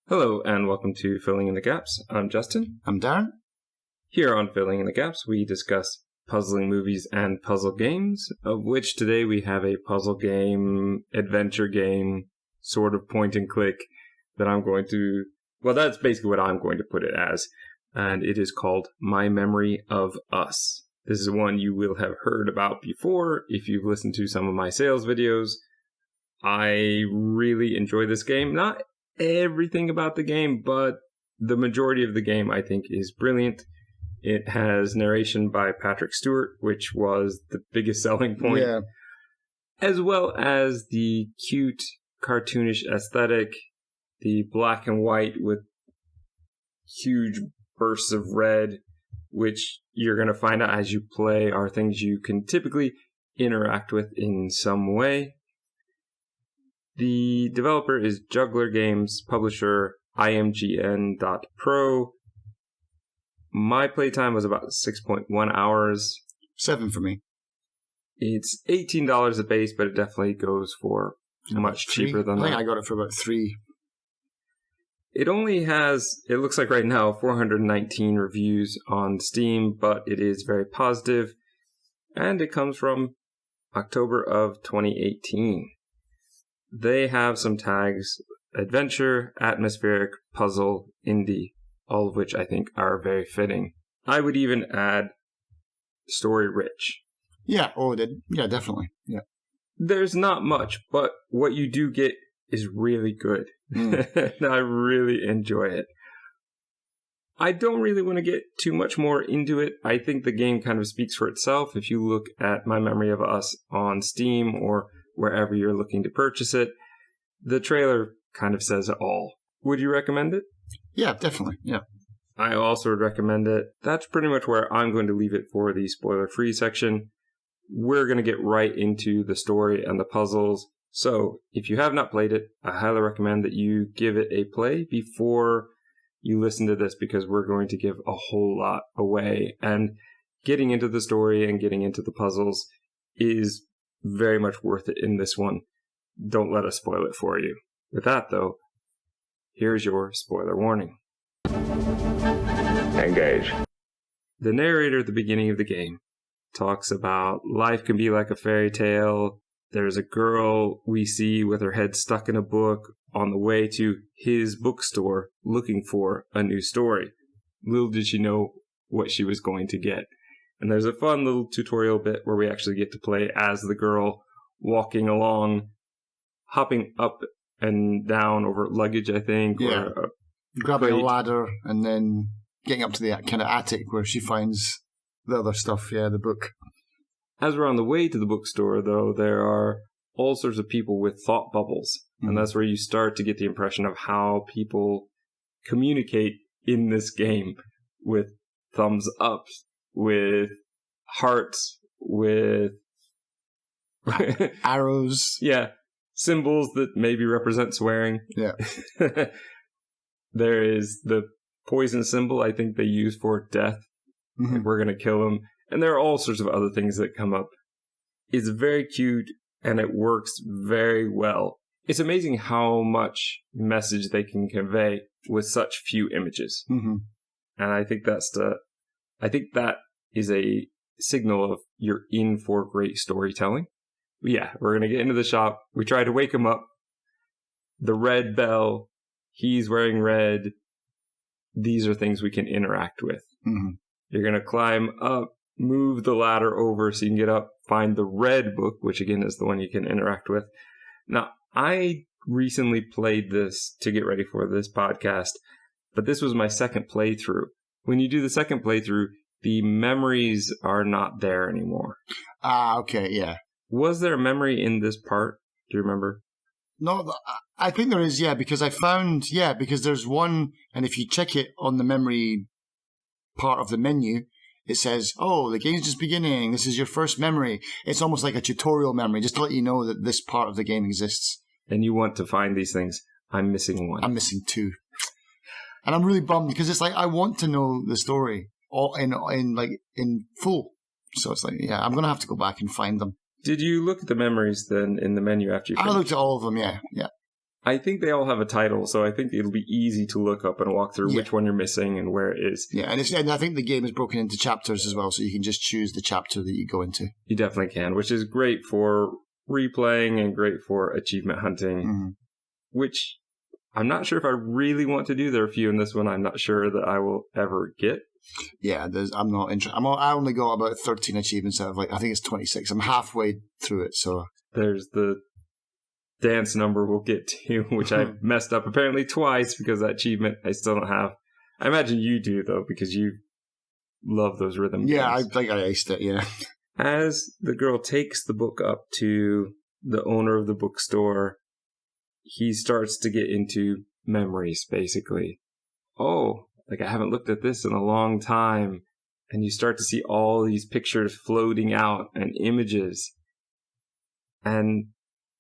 Hello and welcome to Filling in the Gaps. I'm Justin. I'm Darren. Here on Filling in the Gaps, we discuss puzzling movies and puzzle games, of which today we have a puzzle game, adventure game, sort of point and click that that's basically what I'm going to put it as, and it is called My Memory of Us. This is one you will have heard about before if you've listened to some of my sales videos. I really enjoy this game. Not everything about the game, but the majority of the game I think is brilliant. It has narration by Patrick Stewart, which was the biggest selling point, as well as the cute, cartoonish aesthetic, the black and white with huge bursts of red, which you're going to find out as you play are things you can typically interact with in some way. The developer is Juggler Games, publisher imgn.pro. My playtime was about 6.1 hours. 7 for me. It's $18 a base, but it definitely goes for much cheaper than that. I think I got it for about 3. It only has, it looks like right now, 419 reviews on Steam, but it is very positive, and it comes from October of 2018. They have some tags: adventure, atmospheric, puzzle, indie, all of which I think are very fitting. I would even add story rich. Yeah, definitely. Yeah. There's not much, but what you do get is really good. I really enjoy it. I don't really want to get too much more into it. I think the game kind of speaks for itself. If you look at My Memory of Us on Steam or wherever you're looking to purchase it, the trailer kind of says it all. Would you recommend it? Yeah, definitely. Yeah. I also would recommend it. That's pretty much where I'm going to leave it for the spoiler-free section. We're going to get right into the story and the puzzles. So, if you have not played it, I highly recommend that you give it a play before you listen to this, because we're going to give a whole lot away. And getting into the story and getting into the puzzles is very much worth it in this one. Don't let us spoil it for you. With that, though, here's your spoiler warning. Engage. The narrator at the beginning of the game talks about life can be like a fairy tale. There's a girl we see with her head stuck in a book on the way to his bookstore looking for a new story. Little did she know what she was going to get. And there's a fun little tutorial bit where we actually get to play as the girl, walking along, hopping up and down over luggage, I think. Yeah. Or grabbing a ladder and then getting up to the kind of attic where she finds the other stuff, the book. As we're on the way to the bookstore, though, there are all sorts of people with thought bubbles. And that's where you start to get the impression of how people communicate in this game, with thumbs ups, with hearts, with arrows. Yeah. Symbols that maybe represent swearing. Yeah. There is the poison symbol I think they use for death. Mm-hmm. Like, we're going to kill him. And there are all sorts of other things that come up. It's very cute, and it works very well. It's amazing how much message they can convey with such few images. Mm-hmm. And I think that is a signal of you're in for great storytelling. Yeah, we're going to get into the shop. We try to wake him up. The red bell, he's wearing red. These are things we can interact with. Mm-hmm. You're going to climb up, move the ladder over so you can get up, find the red book, which again is the one you can interact with. Now, I recently played this to get ready for this podcast, but this was my second playthrough. When you do the second playthrough, the memories are not there anymore. Okay, yeah. Was there a memory in this part? Do you remember? No, I think there is, because I found, because there's one, and if you check it on the memory part of the menu, it says, oh, the game's just beginning, this is your first memory. It's almost like a tutorial memory, just to let you know that this part of the game exists. And you want to find these things. I'm missing one. I'm missing 2. And I'm really bummed, because it's like, I want to know the story all in full. So it's like, I'm going to have to go back and find them. Did you look at the memories then in the menu after you finished? I looked at all of them, yeah. I think they all have a title, so I think it'll be easy to look up and walk through which one you're missing and where it is. Yeah, and I think the game is broken into chapters as well, so you can just choose the chapter that you go into. You definitely can, which is great for replaying and great for achievement hunting, which I'm not sure if I really want to do. There are a few in this one I'm not sure that I will ever get. Yeah, I'm not interested. I only got about 13 achievements out of I think it's 26. I'm halfway through it, so... There's the dance number we'll get to, which I messed up apparently twice because that achievement I still don't have. I imagine you do, though, because you love those rhythm games. Yeah, I think I aced it, yeah. As the girl takes the book up to the owner of the bookstore, he starts to get into memories, basically. Oh, I haven't looked at this in a long time. And you start to see all these pictures floating out and images. And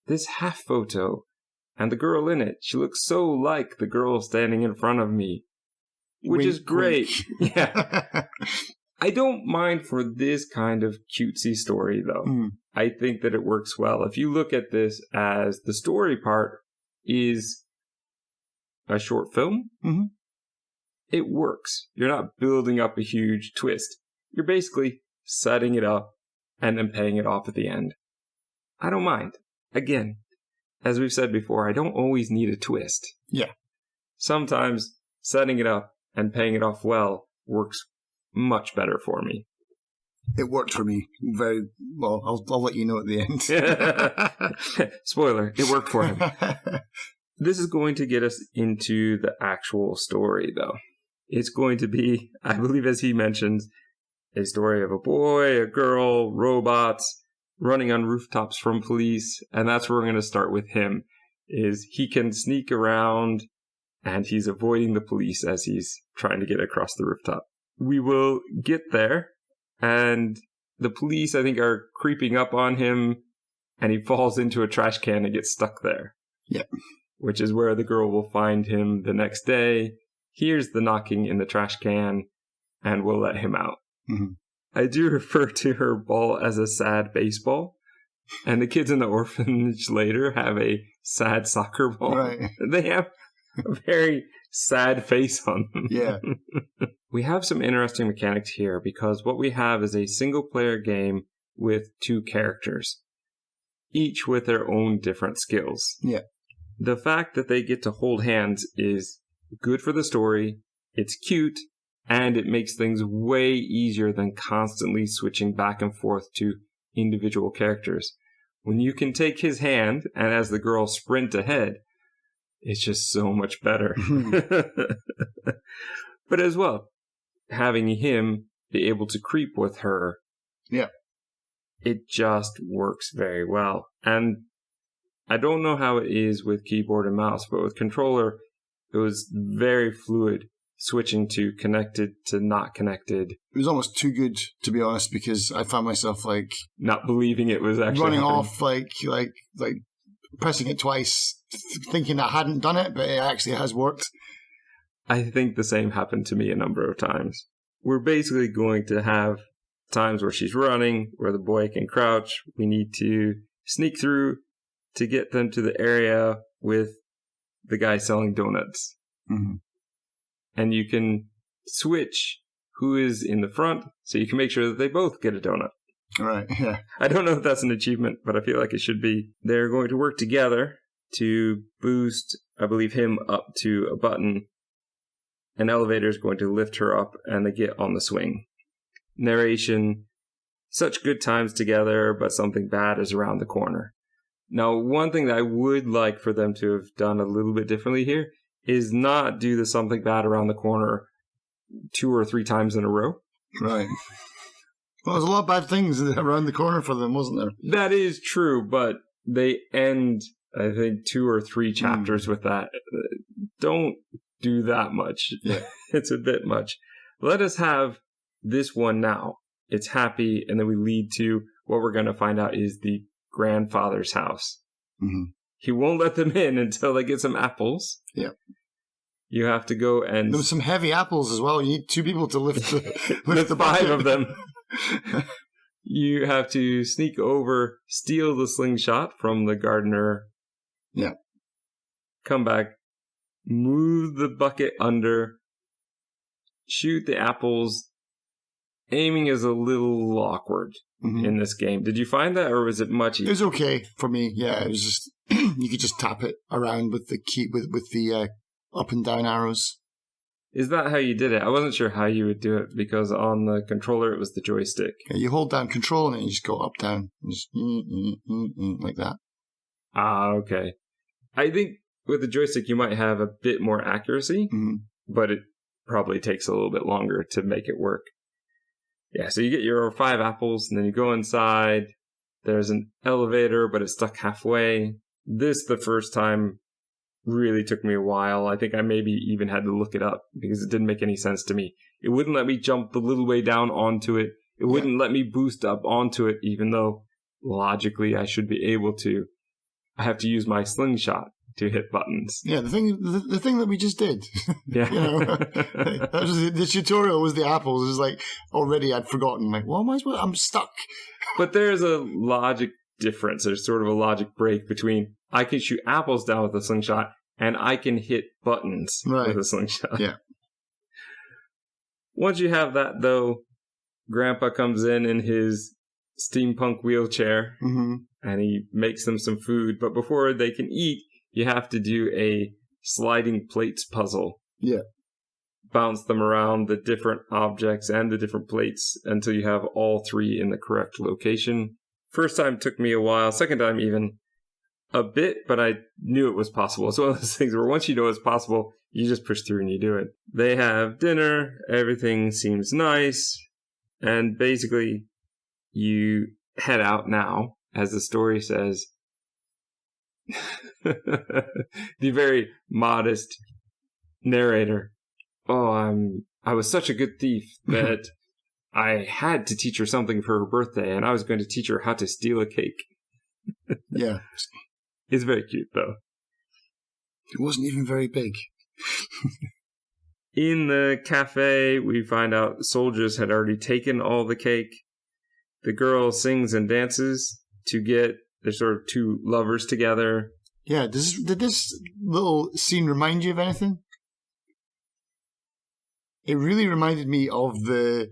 this half photo and the girl in it, she looks so like the girl standing in front of me, which is great. Yeah. I don't mind for this kind of cutesy story, though. I think that it works well. If you look at this as the story part is a short film, it works. You're not building up a huge twist. You're basically setting it up and then paying it off at the end. I don't mind. Again, as we've said before, I don't always need a twist. Yeah. Sometimes setting it up and paying it off well works much better for me. It worked for me very well. I'll let you know at the end. Spoiler, it worked for him. This is going to get us into the actual story, though. It's going to be, I believe, as he mentions, a story of a boy, a girl, robots, running on rooftops from police. And that's where we're going to start with him, is he can sneak around and he's avoiding the police as he's trying to get across the rooftop. We will get there, and the police, I think, are creeping up on him, and he falls into a trash can and gets stuck there. Yeah. Which is where the girl will find him the next day, hears the knocking in the trash can, and will let him out. I do refer to her ball as a sad baseball, and the kids in the orphanage later have a sad soccer ball. Right. They have a very sad face on them. Yeah. We have some interesting mechanics here because what we have is a single-player game with two characters, each with their own different skills. Yeah. The fact that they get to hold hands is good for the story, it's cute, and it makes things way easier than constantly switching back and forth to individual characters. When you can take his hand, and as the girl sprint ahead, it's just so much better. But as well, having him be able to creep with her, it just works very well. And I don't know how it is with keyboard and mouse, but with controller, it was very fluid, switching to connected to not connected. It was almost too good, to be honest, because I found myself not believing it was actually running happening. off, like pressing it twice, thinking I hadn't done it, but it actually has worked. I think the same happened to me a number of times. We're basically going to have times where she's running, where the boy can crouch. We need to sneak through to get them to the area with the guy selling donuts. And you can switch who is in the front, so you can make sure that they both get a donut. Right, yeah. I don't know if that's an achievement, but I feel like it should be. They're going to work together to boost, I believe, him up to a button. An elevator is going to lift her up, and they get on the swing. Narration, such good times together, but something bad is around the corner. Now, one thing that I would like for them to have done a little bit differently here is not do the something bad around the corner 2 or 3 times in a row. Right. Well, there's a lot of bad things around the corner for them, wasn't there? That is true, but they end, I think, 2 or 3 chapters with that. Don't do that much. Yeah. It's a bit much. Let us have this one now. It's happy, and then we lead to what we're going to find out is the grandfather's house. He won't let them in until they get some apples. Yeah. You have to go and... There was some heavy apples as well. You need 2 people to lift the 5 of them. You have to sneak over, steal the slingshot from the gardener. Yeah. come back, move the bucket under, shoot the apples. Aiming is a little awkward in this game. Did you find that, or was it much easier? It was okay for me. Yeah, it was just you could just tap it around with the key with the up and down arrows. Is that how you did it? I wasn't sure how you would do it because on the controller it was the joystick. Yeah, you hold down control and then you just go up down, and just like that. Ah, okay. I think with the joystick you might have a bit more accuracy, but it probably takes a little bit longer to make it work. Yeah, so you get your 5 apples, and then you go inside. There's an elevator, but it's stuck halfway. This, the first time, really took me a while. I think I maybe even had to look it up, because it didn't make any sense to me. It wouldn't let me jump the little way down onto it. It wouldn't let me boost up onto it, even though, logically, I should be able to. I have to use my slingshot to hit buttons. Yeah, the thing that we just did. Yeah. That was the tutorial was the apples. It was like, already I'd forgotten. Like, well, I'm stuck. But there's a logic difference. There's sort of a logic break between I can shoot apples down with a slingshot and I can hit buttons with a slingshot. Yeah. Once you have that, though, Grandpa comes in his steampunk wheelchair and he makes them some food. But before they can eat, you have to do a sliding plates puzzle. Yeah. Bounce them around the different objects and the different plates until you have all 3 in the correct location. First time took me a while. Second time even a bit, but I knew it was possible. It's one of those things where once you know it's possible, you just push through and you do it. They have dinner. Everything seems nice. And basically, you head out now, as the story says. The very modest narrator. Oh, I was such a good thief that I had to teach her something for her birthday, and I was going to teach her how to steal a cake. Yeah. It's very cute, though. It wasn't even very big. In the cafe, we find out soldiers had already taken all the cake. The girl sings and dances to get the sort of 2 lovers together. Yeah, did this little scene remind you of anything? It really reminded me of the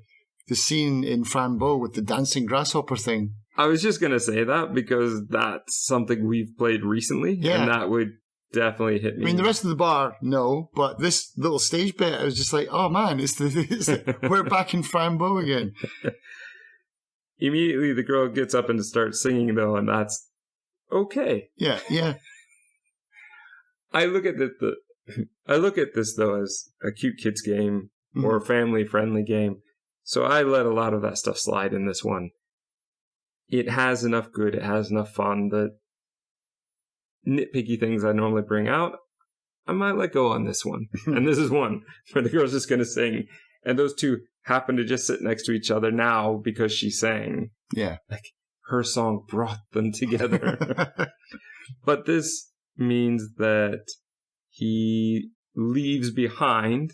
scene in Frambeau with the dancing grasshopper thing. I was just going to say that because that's something we've played recently, and that would definitely hit me. I mean, the rest of the bar, no, but this little stage bit, I was just like, oh man, we're back in Frambeau again. Immediately, the girl gets up and starts singing, though, and that's okay. Yeah, yeah. I look at this though as a cute kids game or a family friendly game, so I let a lot of that stuff slide in this one. It has enough good, it has enough fun that nitpicky things I normally bring out, I might let go on this one. And this is one where the girl's just going to sing, and those 2 happen to just sit next to each other now because she sang. Yeah. Like, her song brought them together. But this means that he leaves behind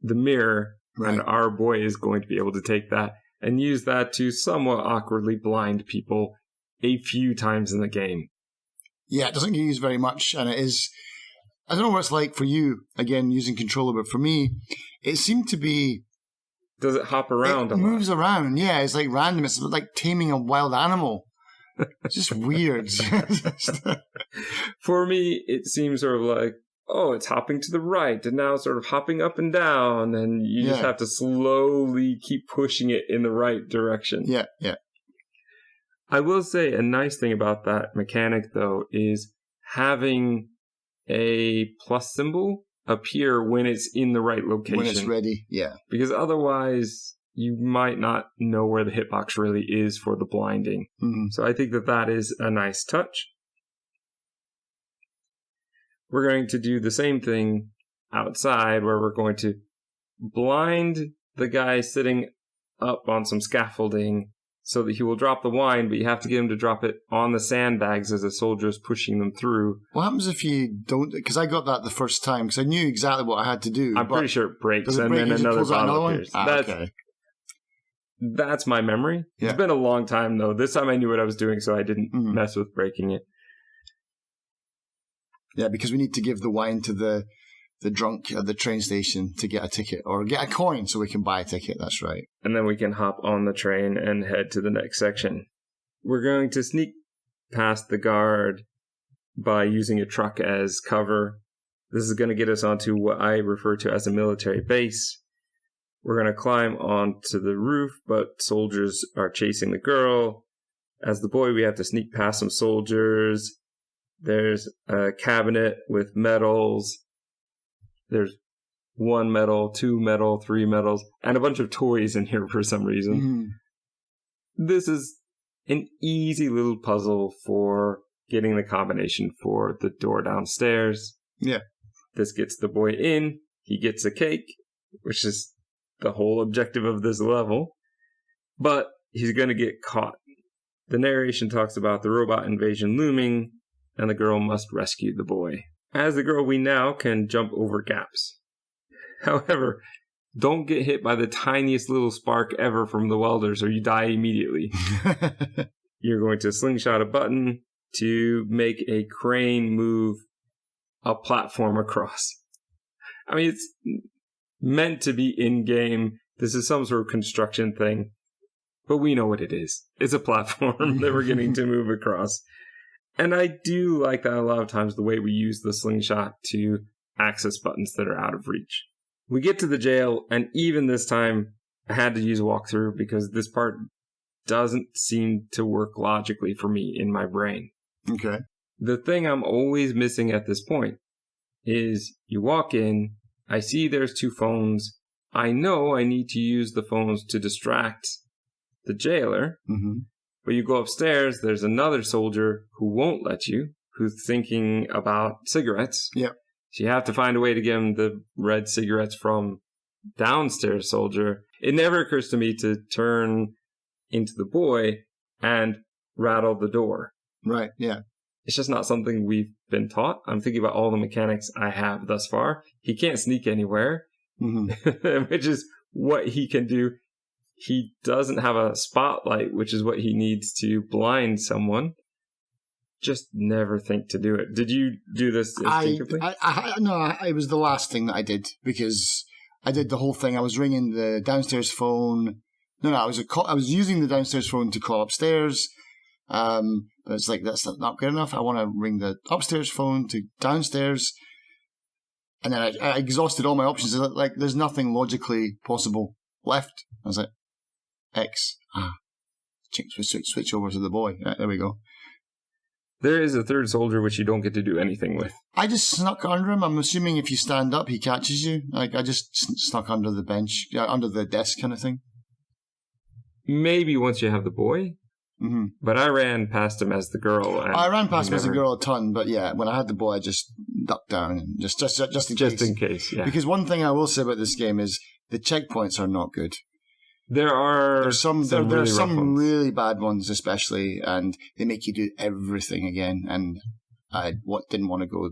the mirror, and our boy is going to be able to take that and use that to somewhat awkwardly blind people a few times in the game. Yeah, it doesn't get used very much, and it is... I don't know what it's like for you, again, using controller, but for me, it seemed to be... Does it hop around? It moves around, yeah. It's like random. It's like taming a wild animal. It's just weird. For me, it seems sort of like, oh, it's hopping to the right, and now it's sort of hopping up and down, and you just have to slowly keep pushing it in the right direction. Yeah, yeah. I will say a nice thing about that mechanic, though, is having a plus symbol appear when it's in the right location. When it's ready, yeah. Because otherwise, you might not know where the hitbox really is for the blinding. Mm-hmm. So I think that is a nice touch. We're going to do the same thing outside, where we're going to blind the guy sitting up on some scaffolding so that he will drop the wine, but you have to get him to drop it on the sandbags as a soldier is pushing them through. What happens if you don't? Because I got that the first time, because I knew exactly what I had to do. I'm pretty sure it breaks, and then another bottle appears. Okay. That's my memory. Yeah. It's been a long time, though. This time I knew what I was doing, so I didn't mess with breaking it. Yeah, because we need to give the wine to the drunk at the train station to get a ticket, or get a coin so we can buy a ticket. That's right. And then we can hop on the train and head to the next section. We're going to sneak past the guard by using a truck as cover. This is going to get us onto what I refer to as a military base. We're going to climb onto the roof, but soldiers are chasing the girl. As the boy, we have to sneak past some soldiers. There's a cabinet with medals. There's 1 medal, 2 medal, 3 medals, and a bunch of toys in here for some reason. Mm-hmm. This is an easy little puzzle for getting the combination for the door downstairs. Yeah. This gets the boy in. He gets a cake, which is the whole objective of this level. But he's going to get caught. The narration talks about the robot invasion looming, and the girl must rescue the boy. As the girl, we now can jump over gaps. However, don't get hit by the tiniest little spark ever from the welders or you die immediately. You're going to slingshot a button to make a crane move a platform across. I mean, it's meant to be in-game. This is some sort of construction thing. But we know what it is. It's a platform that we're getting to move across. And I do like that a lot of times the way we use the slingshot to access buttons that are out of reach. We get to the jail, and even this time, I had to use a walkthrough because this part doesn't seem to work logically for me in my brain. Okay. The thing I'm always missing at this point is you walk in, I see there's 2 phones. I know I need to use the phones to distract the jailer. Mm-hmm. But you go upstairs, there's another soldier who won't let you, who's thinking about cigarettes. Yep. So you have to find a way to give him the red cigarettes from downstairs soldier. It never occurs to me to turn into the boy and rattle the door. Right, yeah. It's just not something we've been taught. I'm thinking about all the mechanics I have thus far. He can't sneak anywhere, which is what he can do. He doesn't have a spotlight, which is what he needs to blind someone. Just never think to do it. Did you do this instinctively? No, it was the last thing that I did because I did the whole thing. I was ringing the downstairs phone. I was using the downstairs phone to call upstairs. But it's like, that's not good enough. I want to ring the upstairs phone to downstairs. And then I exhausted all my options. Like, there's nothing logically possible left. I was like, X. Switch over to the boy. Right, there we go. There is a third soldier which you don't get to do anything with. I just snuck under him. I'm assuming if you stand up, he catches you. Like, I just snuck under the bench, under the desk kind of thing. Maybe once you have the boy. Mm-hmm. But I ran past him as the girl. And I ran past him as a girl a ton, but yeah, when I had the boy, I just ducked down and just in case. Just in case, yeah. Because one thing I will say about this game is the checkpoints are not good. There's some really bad ones, especially, and they make you do everything again. And I didn't want to go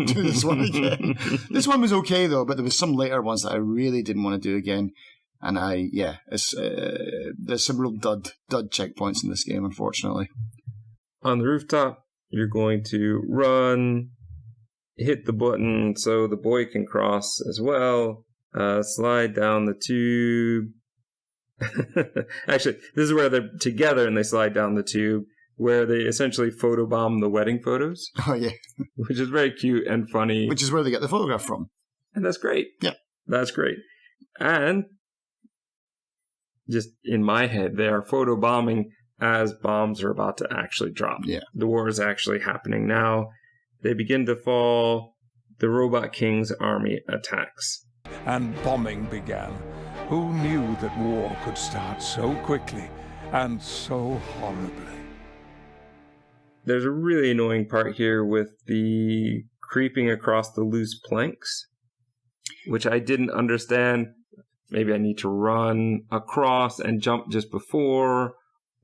do this one again. This one was okay though, but there was some later ones that I really didn't want to do again. And there's some real dud checkpoints in this game, unfortunately. On the rooftop, you're going to run, hit the button so the boy can cross as well, slide down the tube. Actually, this is where they're together and they slide down the tube, where they essentially photobomb the wedding photos. Oh, yeah. Which is very cute and funny. Which is where they get the photograph from. And that's great. Yeah. That's great. And just in my head, they are photobombing as bombs are about to actually drop. Yeah. The war is actually happening now. They begin to fall. The Robot King's army attacks. And bombing began. Who knew that war could start so quickly and so horribly? There's a really annoying part here with the creeping across the loose planks, which I didn't understand. Maybe I need to run across and jump just before,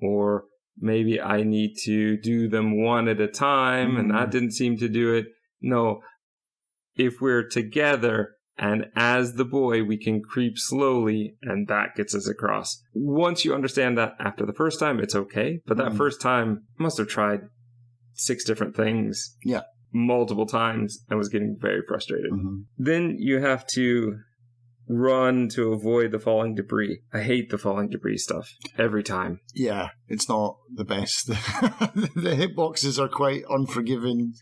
or maybe I need to do them one at a time, and that didn't seem to do it. No, if we're together and as the boy, we can creep slowly, and that gets us across. Once you understand that after the first time, it's okay, but that first time, I must have tried 6 different things. Yeah. multiple times and was getting very frustrated. Then you have to run to avoid the falling debris. I hate the falling debris stuff every time. Yeah, it's not the best. The hitboxes are quite unforgiving.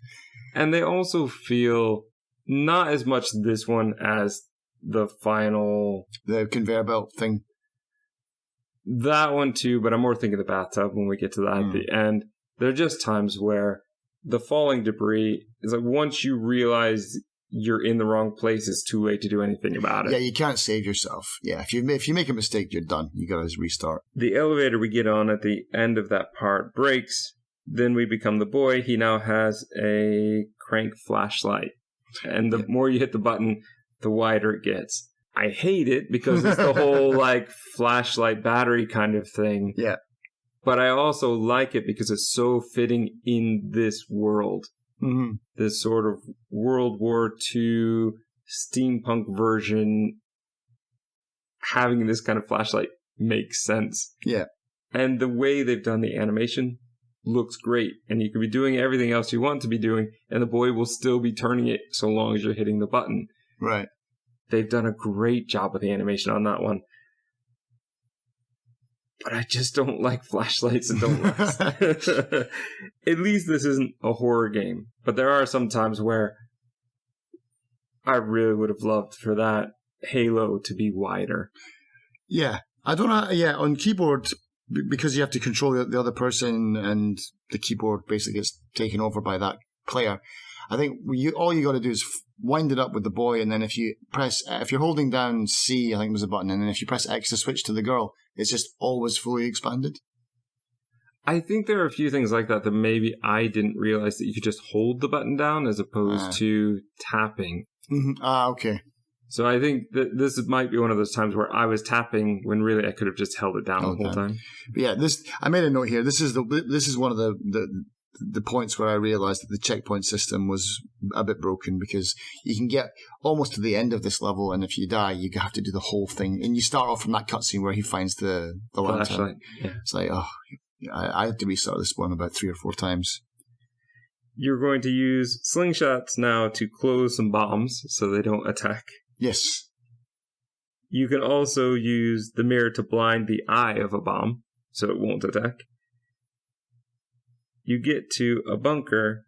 And they also feel not as much this one as the conveyor belt thing. That one too, but I'm more thinking the bathtub when we get to that at the end. There are just times where the falling debris is like once you realize you're in the wrong place, it's too late to do anything about it. Yeah, you can't save yourself. Yeah, if you make a mistake, you're done. You gotta restart. The elevator we get on at the end of that part breaks. Then we become the boy. He now has a crank flashlight. And the more you hit the button, the wider it gets. I hate it because it's the whole like flashlight battery kind of thing. Yeah. But I also like it because it's so fitting in this world. This sort of World War II steampunk version, having this kind of flashlight makes sense. Yeah. And the way they've done the animation looks great. And you could be doing everything else you want to be doing, and the boy will still be turning it so long as you're hitting the button. Right. They've done a great job with the animation on that one. But I just don't like flashlights and don't last. At least this isn't a horror game. But there are some times where I really would have loved for that halo to be wider. Yeah. I don't know. Yeah, on keyboard, because you have to control the other person and the keyboard basically gets taken over by that player. I think all you got to do is wind it up with the boy, and then if you're holding down C, I think was a button, and then if you press X to switch to the girl, it's just always fully expanded. I think there are a few things like that maybe I didn't realize that you could just hold the button down as opposed to tapping. Okay. So I think that this might be one of those times where I was tapping when really I could have just held it down the whole time. But yeah, I made a note here. This is one of the points where I realized that the checkpoint system was a bit broken, because you can get almost to the end of this level, and if you die, you have to do the whole thing. And you start off from that cutscene where he finds the lantern. Yeah. It's like, I had to restart this one about 3 or 4 times. You're going to use slingshots now to close some bombs so they don't attack. Yes. You can also use the mirror to blind the eye of a bomb so it won't attack. You get to a bunker,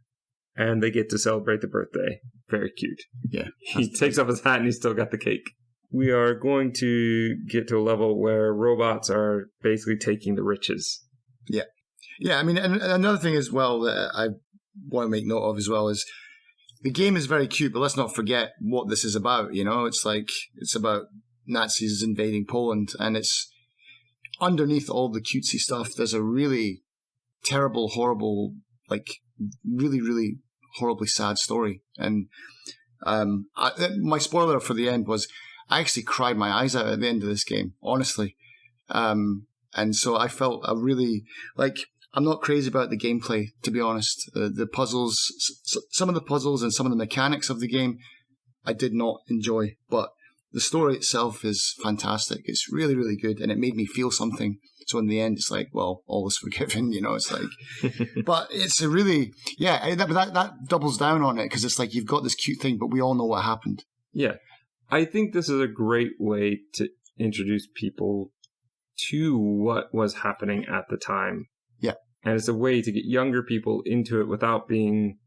and they get to celebrate the birthday. Very cute. Yeah. He takes off his hat, and he's still got the cake. We are going to get to a level where robots are basically taking the riches. Yeah. Yeah, I mean, and another thing as well that I want to make note of as well is the game is very cute, but let's not forget what this is about, you know? It's about Nazis invading Poland, and it's underneath all the cutesy stuff, there's a really terrible, horrible, like really, really horribly sad story. And my spoiler for the end was I actually cried my eyes out at the end of this game, honestly. And so I felt a really, like, I'm not crazy about the gameplay, to be honest. The puzzles, some of the puzzles and some of the mechanics of the game, I did not enjoy. But the story itself is fantastic. It's really, really good, and it made me feel something. So in the end, it's like, well, all is forgiven, you know, it's like, but it's a really, that doubles down on it, because it's like, you've got this cute thing, but we all know what happened. Yeah. I think this is a great way to introduce people to what was happening at the time. Yeah. And it's a way to get younger people into it without being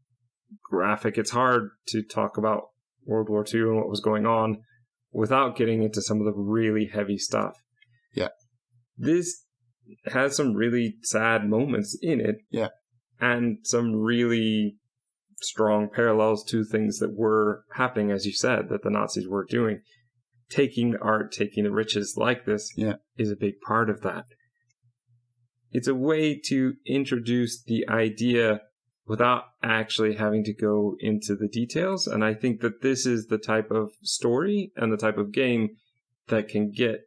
graphic. It's hard to talk about World War II and what was going on without getting into some of the really heavy stuff. Yeah. This has some really sad moments in it. Yeah. And some really strong parallels to things that were happening, as you said, that the Nazis were doing. Taking the art, taking the riches like this is a big part of that. It's a way to introduce the idea without actually having to go into the details. And I think that this is the type of story and the type of game that can get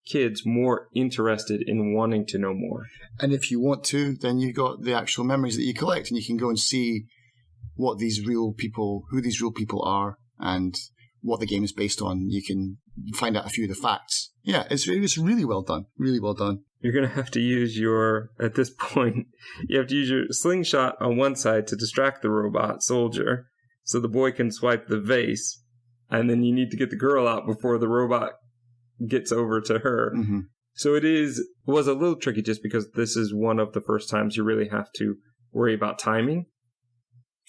kids more interested in wanting to know more. And if you want to, then you've got the actual memories that you collect, and you can go and see who these real people are, and what the game is based on, you can find out a few of the facts. Yeah, it's really well done. Really well done. You're going to have to use at this point, you have to use your slingshot on one side to distract the robot soldier so the boy can swipe the vase, and then you need to get the girl out before the robot gets over to her. Mm-hmm. So it was a little tricky just because this is one of the first times you really have to worry about timing.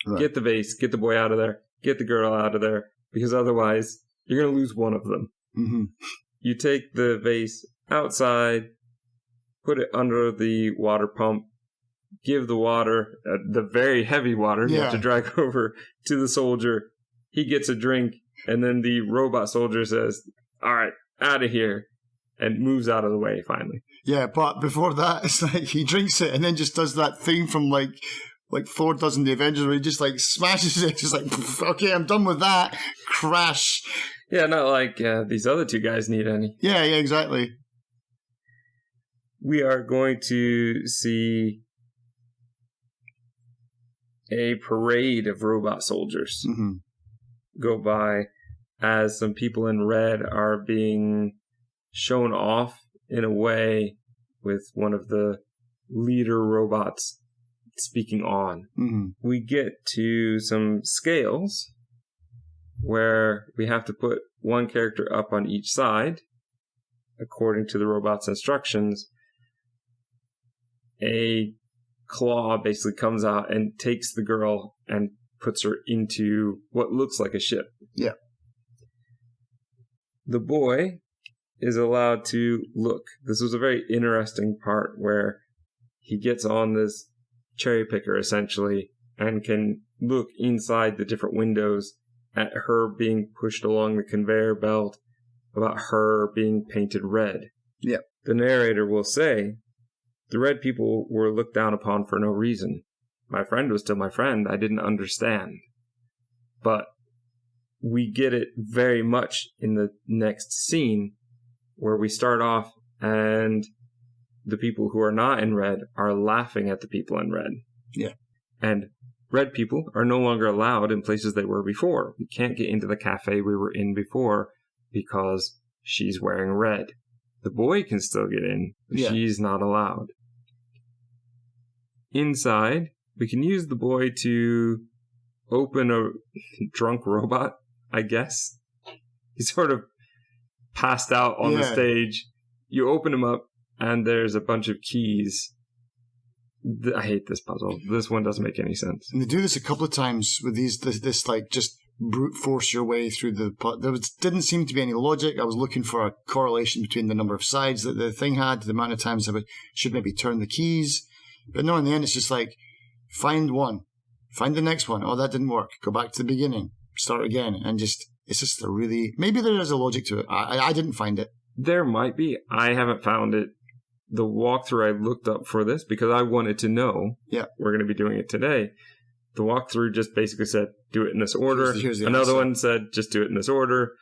Right. Get the vase, get the boy out of there, get the girl out of there, because otherwise you're going to lose one of them. Mm-hmm. You take the vase outside, put it under the water pump, give the water, the very heavy water, you have to drag over to the soldier. He gets a drink, and then the robot soldier says, all right, out of here, and moves out of the way finally. Yeah, but before that, it's like he drinks it and then just does that thing from like Thor does in the Avengers where he just like smashes it, just like, okay, I'm done with that. Crash. Yeah, not like these other two guys need any. Yeah, exactly. We are going to see a parade of robot soldiers go by as some people in red are being shown off in a way with one of the leader robots speaking on. Mm-hmm. We get to some scales where we have to put one character up on each side according to the robot's instructions. A claw basically comes out and takes the girl and puts her into what looks like a ship. Yeah. The boy is allowed to look. This was a very interesting part where he gets on this cherry picker essentially and can look inside the different windows at her being pushed along the conveyor belt, about her being painted red. Yeah. The narrator will say, the red people were looked down upon for no reason. My friend was still my friend. I didn't understand. But we get it very much in the next scene where we start off and the people who are not in red are laughing at the people in red. Yeah. And red people are no longer allowed in places they were before. We can't get into the cafe we were in before because she's wearing red. The boy can still get in, but she's not allowed. Inside, we can use the boy to open a drunk robot, I guess. He's sort of passed out on the stage. You open him up, and there's a bunch of keys. I hate this puzzle. This one doesn't make any sense. And they do this a couple of times with this like just brute force your way through the... There didn't seem to be any logic. I was looking for a correlation between the number of sides that the thing had, the amount of times I should maybe turn the keys. But no, in the end, it's just like, find one, find the next one. Oh, that didn't work. Go back to the beginning, start again. And it's just a really... Maybe there is a logic to it. I didn't find it. There might be. I haven't found it. The walkthrough I looked up for this because I wanted to know. Yeah. We're going to be doing it today. The walkthrough just basically said, do it in this order. Here's the Another one said, just do it in this order.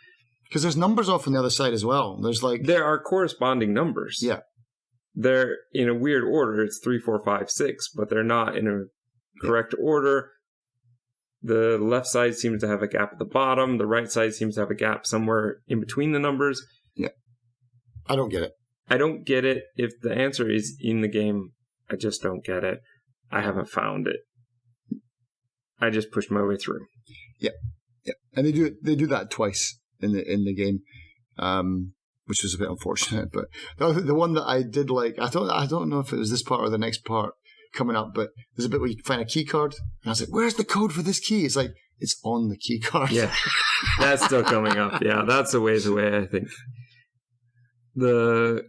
Because there's numbers off on the other side as well. There are corresponding numbers. Yeah. They're in a weird order. It's 3, 4, 5, 6, but they're not in a correct order. The left side seems to have a gap at the bottom. The right side seems to have a gap somewhere in between the numbers. Yeah. I don't get it. I don't get it. If the answer is in the game, I just don't get it. I haven't found it. I just pushed my way through. Yeah. Yeah. And they do that twice in the game. Which was a bit unfortunate, but the one that I did like, I don't know if it was this part or the next part coming up, but there's a bit where you find a key card, and I was like, where's the code for this key? It's like, it's on the key card. Yeah, that's still coming up. Yeah, that's a ways away, I think. The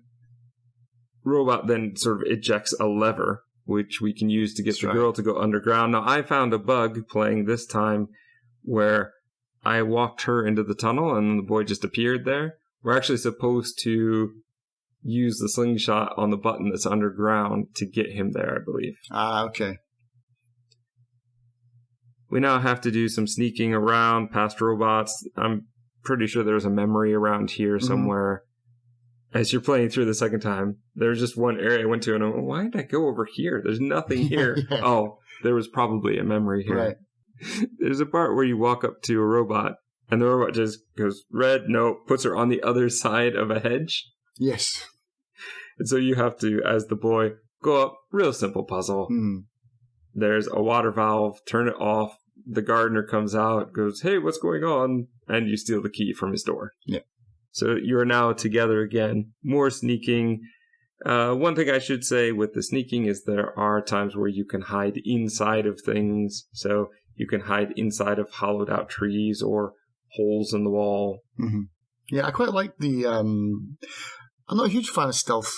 robot then sort of ejects a lever, which we can use to get the girl to go underground. Now, I found a bug playing this time where I walked her into the tunnel, and the boy just appeared there. We're actually supposed to use the slingshot on the button that's underground to get him there, I believe. Okay. We now have to do some sneaking around past robots. I'm pretty sure there's a memory around here somewhere. As you're playing through the second time, there's just one area I went to, and I'm like, why did I go over here? There's nothing here. Yeah. Oh, there was probably a memory here. Right. There's a part where you walk up to a robot, And the robot just goes, red, no, puts her on the other side of a hedge. Yes. And so you have to, as the boy, go up. Real simple puzzle. There's a water valve, turn it off. The gardener comes out, goes, hey, what's going on? And you steal the key from his door. Yeah. So you're now together again. More sneaking. One thing I should say with the sneaking is there are times where you can hide inside of things. So you can hide inside of hollowed out trees or holes in the wall. Yeah, I quite like the... I'm not a huge fan of stealth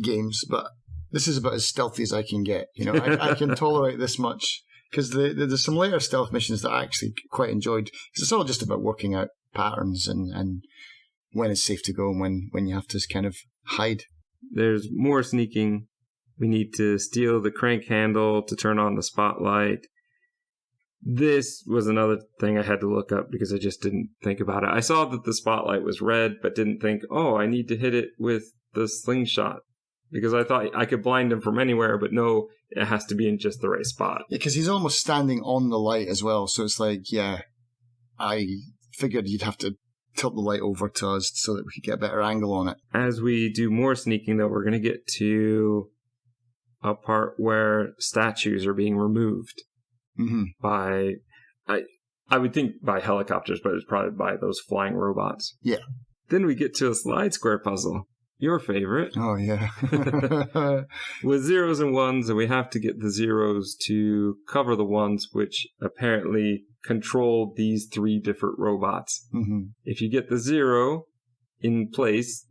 games, but this is about as stealthy as I can get. You know, I can tolerate this much. Because there's some later stealth missions that I actually quite enjoyed. Because it's all just about working out patterns and when it's safe to go and when you have to kind of hide. There's more sneaking. We need to steal the crank handle to turn on the spotlight. This was another thing I had to look up because I just didn't think about it. I saw that the spotlight was red, but didn't think, oh, I need to hit it with the slingshot. Because I thought I could blind him from anywhere, but no, it has to be in just the right spot. Yeah, because he's almost standing on the light as well. So it's like, yeah, I figured you'd have to tilt the light over to us so that we could get a better angle on it. As we do more sneaking, though, we're going to get to a part where statues are being removed by, I would think by helicopters, but it's probably by those flying robots. Yeah. Then we get to a slide square puzzle. Your favorite. Oh, yeah. With zeros and ones, and we have to get the zeros to cover the ones, which apparently control these three different robots. If you get the zero in place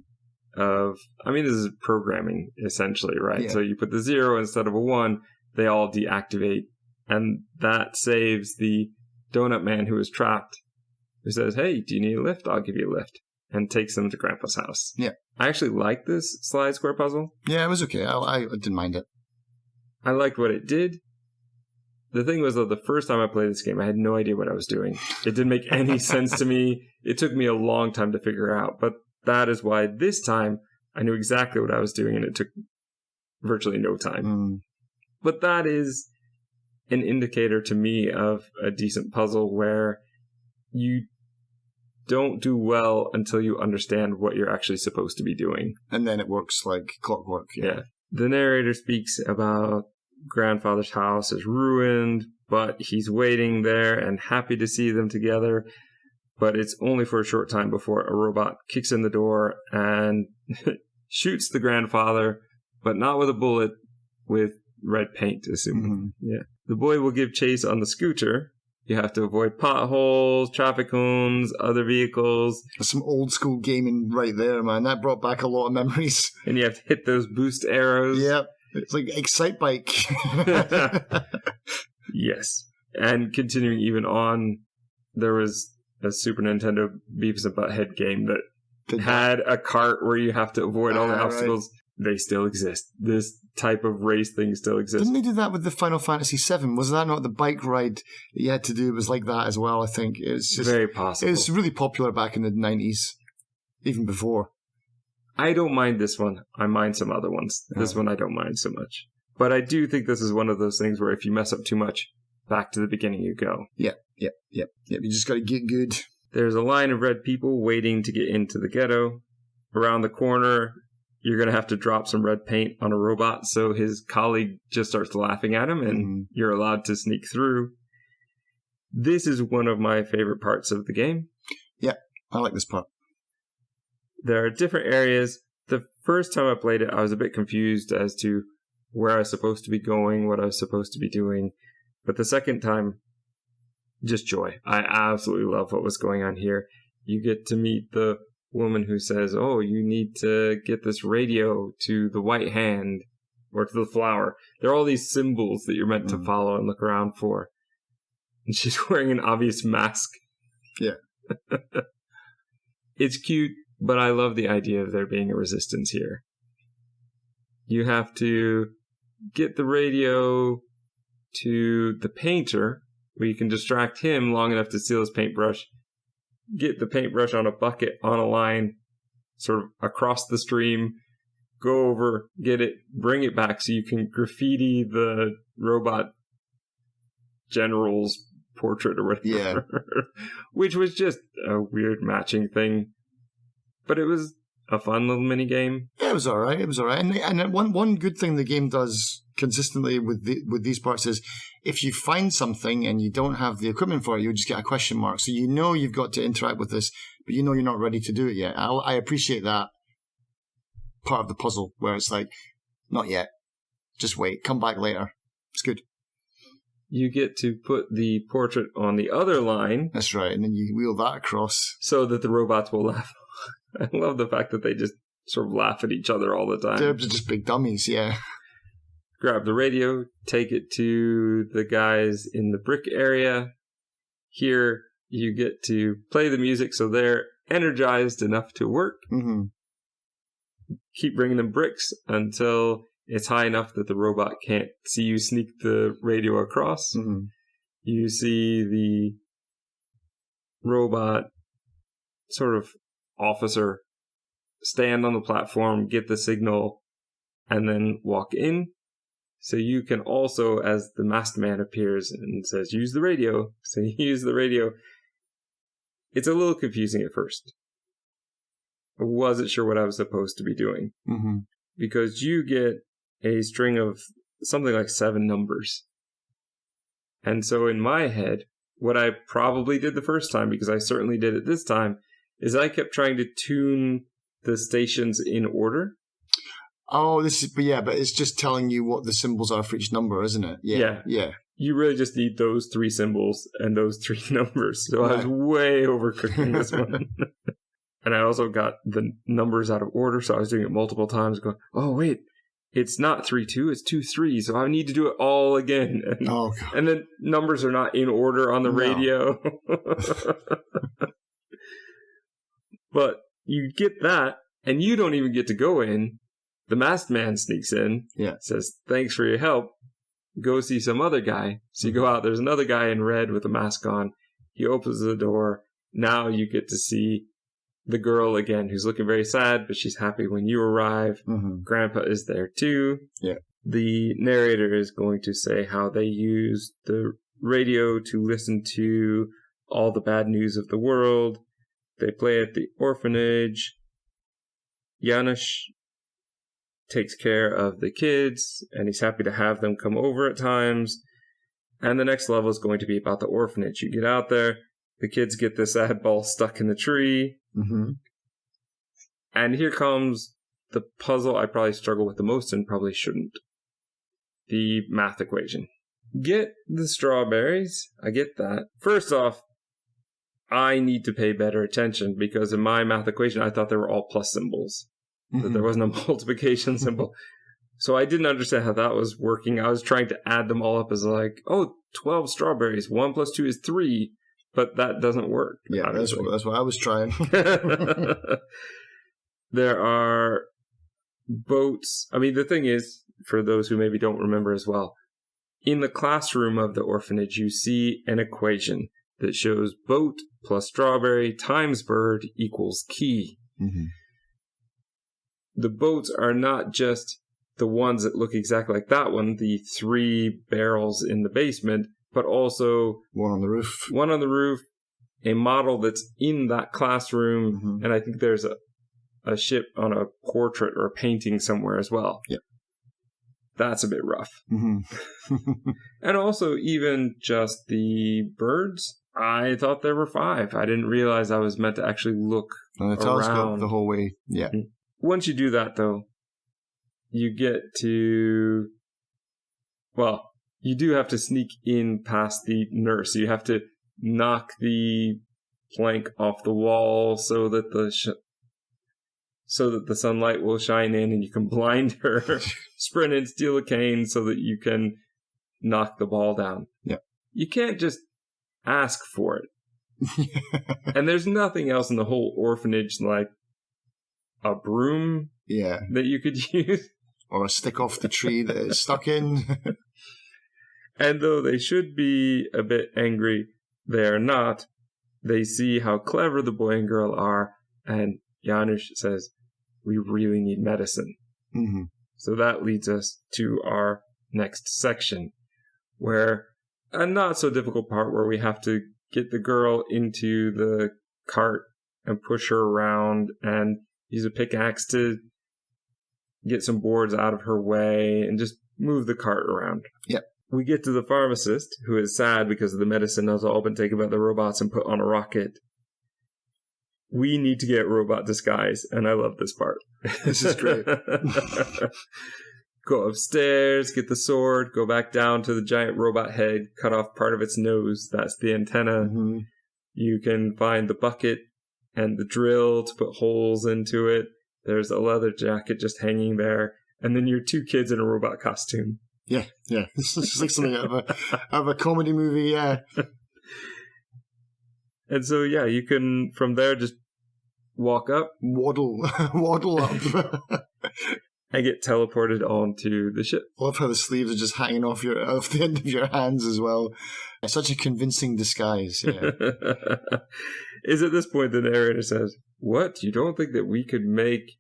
of, I mean, this is programming, essentially, right? Yeah. So you put the zero instead of a one, they all deactivate, and that saves the donut man who is trapped, who says, hey, do you need a lift? I'll give you a lift. And takes them to Grandpa's house. Yeah. I actually like this slide square puzzle. Yeah, it was okay. I didn't mind it. I liked what it did. The thing was, though, the first time I played this game, I had no idea what I was doing. It didn't make any sense to me. It took me a long time to figure out. But that is why this time I knew exactly what I was doing, and it took virtually no time. But that is an indicator to me of a decent puzzle where you don't do well until you understand what you're actually supposed to be doing. And then it works like clockwork. Yeah. The narrator speaks about grandfather's house is ruined, but he's waiting there and happy to see them together. But it's only for a short time before a robot kicks in the door and shoots the grandfather, but not with a bullet, with red paint, assuming. Yeah. The boy will give chase on the scooter. You have to avoid potholes, traffic cones, other vehicles. That's some old school gaming right there, man. That brought back a lot of memories. And you have to hit those boost arrows. Yep. It's like Excite Bike. Yes. And continuing even on, there was a Super Nintendo Beavis and Butthead game that had a cart where you have to avoid all the obstacles. Right. They still exist. This type of race thing still exists. Didn't they do that with the Final Fantasy VII? Was that not the bike ride that you had to do? It was like that as well, I think. It's just very possible. It was really popular back in the 90s, even before. I don't mind this one. I mind some other ones. This one I don't mind so much. But I do think this is one of those things where if you mess up too much, back to the beginning you go. Yep. You just got to get good. There's a line of red people waiting to get into the ghetto. Around the corner, you're going to have to drop some red paint on a robot, so his colleague just starts laughing at him, and you're allowed to sneak through. This is one of my favorite parts of the game. Yeah, I like this part. There are different areas. The first time I played it, I was a bit confused as to where I was supposed to be going, what I was supposed to be doing. But the second time, just joy. I absolutely love what was going on here. You get to meet the woman who says, oh, you need to get this radio to the white hand or to the flower. There are all these symbols that you're meant to follow and look around for. And she's wearing an obvious mask. Yeah. It's cute, but I love the idea of there being a resistance here. You have to get the radio to the painter, where you can distract him long enough to steal his paintbrush. Get the paintbrush on a bucket on a line, sort of across the stream, go over, get it, bring it back so you can graffiti the robot general's portrait or whatever. Yeah. Which was just a weird matching thing. But it was a fun little mini game. Yeah, it was all right. And one good thing the game does consistently with these parts is if you find something and you don't have the equipment for it, you just get a question mark. So you know you've got to interact with this, but you know you're not ready to do it yet. I appreciate that part of the puzzle where it's like, not yet. Just wait. Come back later. It's good. You get to put the portrait on the other line. That's right. And then you wheel that across. So that the robots will laugh. I love the fact that they just sort of laugh at each other all the time. They're just big dummies, yeah. Grab the radio, take it to the guys in the brick area. Here, you get to play the music so they're energized enough to work. Mm-hmm. Keep bringing them bricks until it's high enough that the robot can't see you sneak the radio across. Mm-hmm. You see the robot sort of officer stand on the platform, get the signal, and then walk in. So you can also, as the masked man appears and says, use the radio. So you use the radio. It's a little confusing at first. I wasn't sure what I was supposed to be doing. Mm-hmm. Because you get a string of something like 7 numbers. And so in my head, what I probably did the first time, because I certainly did it this time, is I kept trying to tune the stations in order. Oh, but it's just telling you what the symbols are for each number, isn't it? Yeah. You really just need those 3 symbols and those 3 numbers. So I was way overcooking this one. And I also got the numbers out of order, so I was doing it multiple times, going, oh, wait, it's not 3-2, it's 2-3, so I need to do it all again. And then numbers are not in order on the radio. But you get that, and you don't even get to go in. The masked man sneaks in, says, thanks for your help. Go see some other guy. So you go out, there's another guy in red with a mask on. He opens the door. Now you get to see the girl again, who's looking very sad, but she's happy when you arrive. Mm-hmm. Grandpa is there too. Yeah. The narrator is going to say how they use the radio to listen to all the bad news of the world. They play at the orphanage. Janusz takes care of the kids, and he's happy to have them come over at times. And the next level is going to be about the orphanage. You get out there, the kids get the sad ball stuck in the tree. Mm-hmm. And here comes the puzzle I probably struggle with the most and probably shouldn't. The math equation. Get the strawberries. I get that. First off, I need to pay better attention because in my math equation, I thought they were all plus symbols. Mm-hmm. That there wasn't a multiplication symbol. So I didn't understand how that was working. I was trying to add them all up as like, 12 strawberries. 1 + 2 is 3. But that doesn't work. Yeah, that's what I was trying. There are boats. I mean, the thing is, for those who maybe don't remember as well, in the classroom of the orphanage, you see an equation that shows boat plus strawberry times bird equals key. Mm-hmm. The boats are not just the ones that look exactly like that one, the 3 barrels in the basement, but also one on the roof, a model that's in that classroom, mm-hmm. and I think there's a ship on a portrait or a painting somewhere as well. Yep. That's a bit rough. Mm-hmm. And also, even just the birds, I thought there were 5. I didn't realize I was meant to actually look on the telescope the whole way. Yeah. Once you do that, though, you get to, you do have to sneak in past the nurse. You have to knock the plank off the wall so that the sunlight will shine in and you can blind her. Sprint and steal a cane so that you can knock the ball down. Yeah. You can't just ask for it. And there's nothing else in the whole orphanage like a broom that you could use. Or a stick off the tree that it's stuck in. And though they should be a bit angry, they are not. They see how clever the boy and girl are, and Janusz says, we really need medicine. Mm-hmm. So that leads us to our next section, where a not so difficult part where we have to get the girl into the cart and push her around and use a pickaxe to get some boards out of her way and just move the cart around. Yep. We get to the pharmacist, who is sad because the medicine has all been taken by the robots and put on a rocket. We need to get robot disguise, and I love this part. This is great. Go upstairs, get the sword, go back down to the giant robot head, cut off part of its nose. That's the antenna. Mm-hmm. You can find the bucket and the drill to put holes into it. There's a leather jacket just hanging there. And then your 2 kids in a robot costume. Yeah. This is like something out of a comedy movie, yeah. And so, yeah, you can, from there, just walk up. Waddle up. And get teleported onto the ship. I love how the sleeves are just hanging off the end of your hands as well. It's such a convincing disguise, yeah. Is at this point the narrator says, "What? You don't think that we could make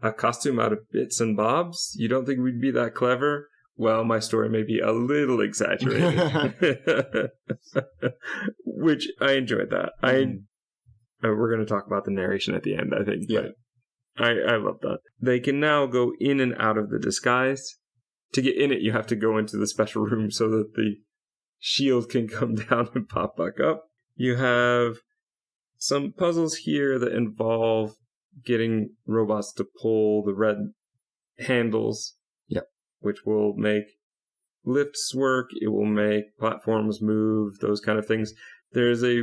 a costume out of bits and bobs? You don't think we'd be that clever? Well, my story may be a little exaggerated." Which I enjoyed that. We're going to talk about the narration at the end, I think. Yeah. But I love that. They can now go in and out of the disguise. To get in it, you have to go into the special room so that the shield can come down and pop back up. You have some puzzles here that involve getting robots to pull the red handles. Yep. Which will make lifts work. It will make platforms move, those kind of things. There's a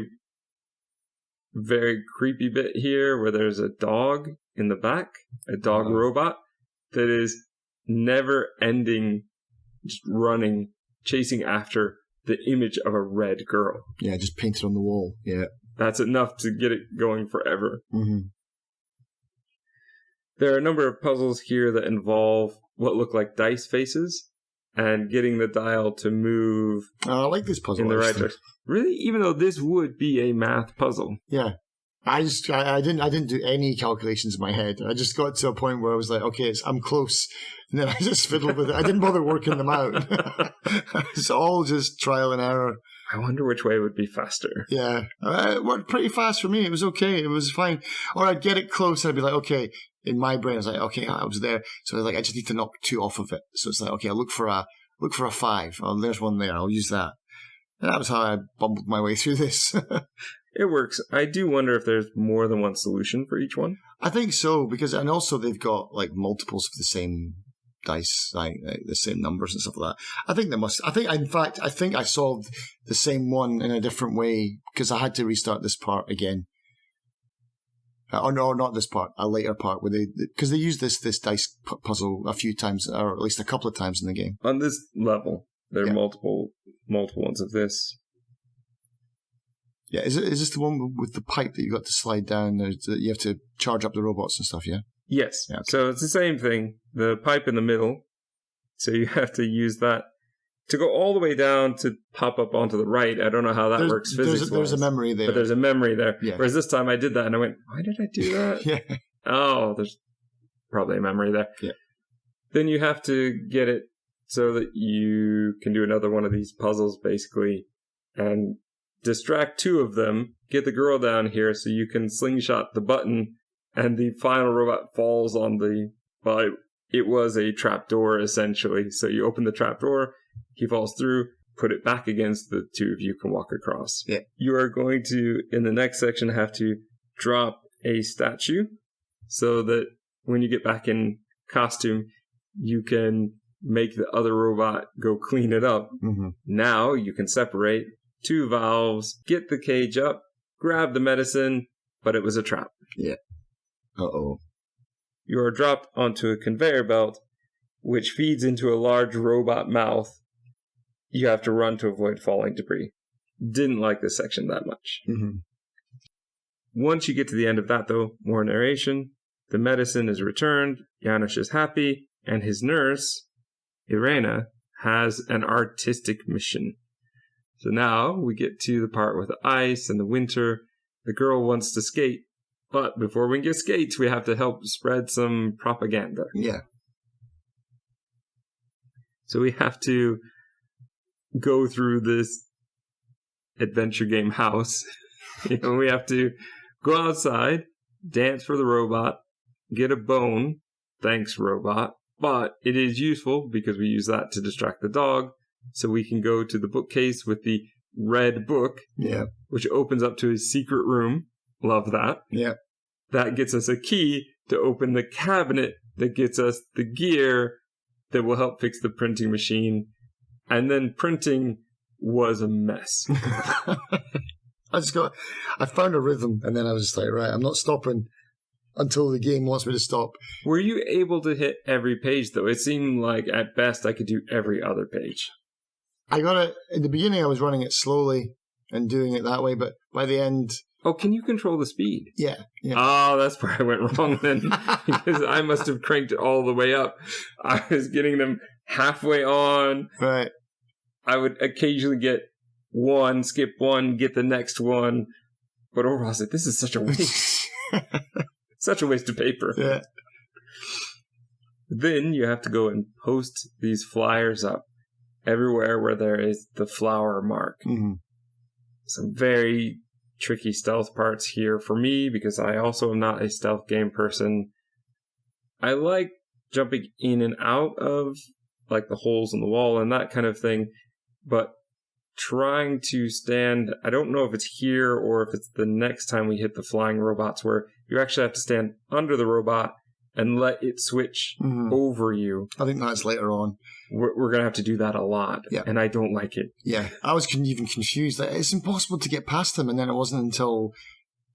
very creepy bit here where there's a dog in the back, a dog robot that is never ending, just running, chasing after the image of a red girl. Yeah, just painted on the wall. Yeah. That's enough to get it going forever. Mm-hmm. There are a number of puzzles here that involve what look like dice faces and getting the dial to move. I like this puzzle in the right direction. Really? Even though this would be a math puzzle. Yeah. I didn't do any calculations in my head. I just got to a point where I was like, okay, I'm close. And then I just fiddled with it. I didn't bother working them out. It's all just trial and error. I wonder which way would be faster. Yeah. It worked pretty fast for me. It was okay. It was fine. Or I'd get it close and I'd be like, okay. In my brain, I was like, okay, I was there. So I was like, I just need to knock 2 off of it. So it's like, okay, I'll look for a 5. Oh, there's one there. I'll use that. And that was how I bumbled my way through this. It works. I do wonder if there's more than one solution for each one. I think so, and also they've got like multiples of the same dice, like the same numbers and stuff like that. I think I solved the same one in a different way because I had to restart this part again. No, not this part. A later part where because they use this dice puzzle a few times, or at least a couple of times in the game. On this level, there are multiple ones of this. Yeah, is this the one with the pipe that you got to slide down? You have to charge up the robots and stuff, yeah? Yes. Yeah, okay. So it's the same thing. The pipe in the middle. So you have to use that to go all the way down to pop up onto the right. I don't know how that works physics-wise. There's a memory there. But there's a memory there. Yeah. Whereas this time I did that and I went, why did I do that? Yeah. Oh, there's probably a memory there. Yeah. Then you have to get it so that you can do another one of these puzzles, basically, and distract 2 of them, get the girl down here so you can slingshot the button, and the final robot falls on it was a trapdoor, essentially. So you open the trapdoor, he falls through, put it back against the 2 of you can walk across. Yeah. You are going to, in the next section, have to drop a statue so that when you get back in costume, you can make the other robot go clean it up. Mm-hmm. Now you can separate 2 valves, get the cage up, grab the medicine, but it was a trap. Yeah. Uh-oh. You are dropped onto a conveyor belt, which feeds into a large robot mouth. You have to run to avoid falling debris. Didn't like this section that much. Mm-hmm. Once you get to the end of that, though, more narration. The medicine is returned, Janusz is happy, and his nurse, Irena, has an artistic mission. So now we get to the part with the ice and the winter. The girl wants to skate, but before we can get skates, we have to help spread some propaganda. Yeah. So we have to go through this adventure game house. We have to go outside, dance for the robot, get a bone. Thanks, robot. But it is useful because we use that to distract the dog. So we can go to the bookcase with the red book, which opens up to his secret room. Love that. Yeah. That gets us a key to open the cabinet that gets us the gear that will help fix the printing machine. And then printing was a mess. I found a rhythm, and then I was just like, right, I'm not stopping until the game wants me to stop. Were you able to hit every page, though? It seemed like at best I could do every other page. I got it, in the beginning I was running it slowly and doing it that way, but by the end... Oh, can you control the speed? Yeah. Oh, that's where I went wrong then. Because I must have cranked it all the way up. I was getting them halfway on. Right. I would occasionally get one, skip one, get the next one. But overall, I was like, this is such a waste. Such a waste of paper. Yeah. Then you have to go and post these flyers up everywhere where there is the flower mark. Mm-hmm. Some very tricky stealth parts here for me because I also am not a stealth game person. I like jumping in and out of like the holes in the wall and that kind of thing, but trying to stand, I don't know if it's here or if it's the next time we hit the flying robots where you actually have to stand under the robot and let it switch over you. I think that's later on. We're going to have to do that a lot, and I don't like it. Yeah, I was even confused. It's impossible to get past them, and then it wasn't until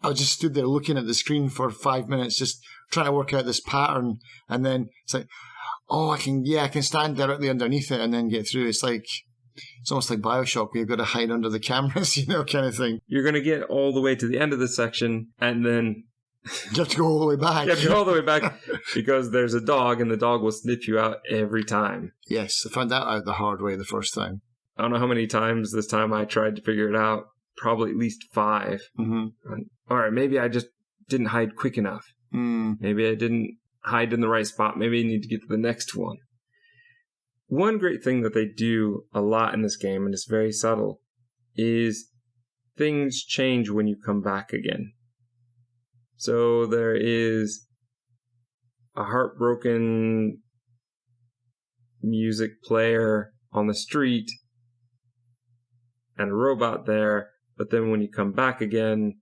I just stood there looking at the screen for 5 minutes, just trying to work out this pattern, and then it's like, oh, I can stand directly underneath it and then get through. It's almost like BioShock, where you've got to hide under the cameras, kind of thing. You're going to get all the way to the end of the section, and then... You have to go all the way back. You have to go all the way back because there's a dog, and the dog will sniff you out every time. Yes, I found that out the hard way the first time. I don't know how many times this time I tried to figure it out. Probably at least 5. Mm-hmm. All right, maybe I just didn't hide quick enough. Maybe I didn't hide in the right spot. Maybe I need to get to the next one. One great thing that they do a lot in this game, and it's very subtle, is things change when you come back again. So there is a heartbroken music player on the street and a robot there, but then when you come back again,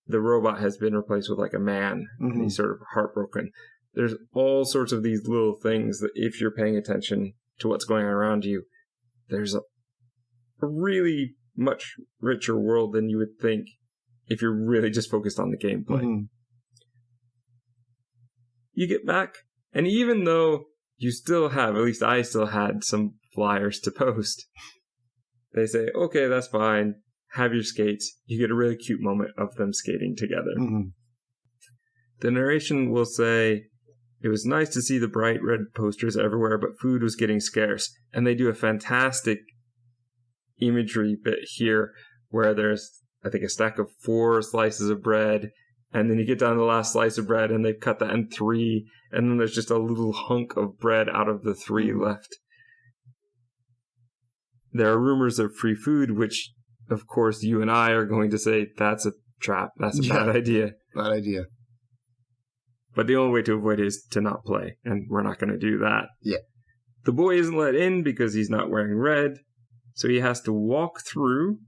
the robot has been replaced with like a man, and he's sort of heartbroken. There's all sorts of these little things that if you're paying attention to what's going on around you, there's a really much richer world than you would think if you're really just focused on the gameplay. You get back, and even though you still have, at least I still had some flyers to post, they say, okay, that's fine, have your skates. You get a really cute moment of them skating together. The narration will say, it was nice to see the bright red posters everywhere, but food was getting scarce. And they do a fantastic imagery bit here where there's, I think, a stack of 4 slices of bread, and then you get down to the last slice of bread, and they've cut that in 3, and then there's just a little hunk of bread out of the 3 left. There are rumors of free food, which, of course, you and I are going to say, that's a trap, that's a bad idea. Bad idea. But the only way to avoid it is to not play, and we're not going to do that. Yeah. The boy isn't let in because he's not wearing red, so he has to walk through,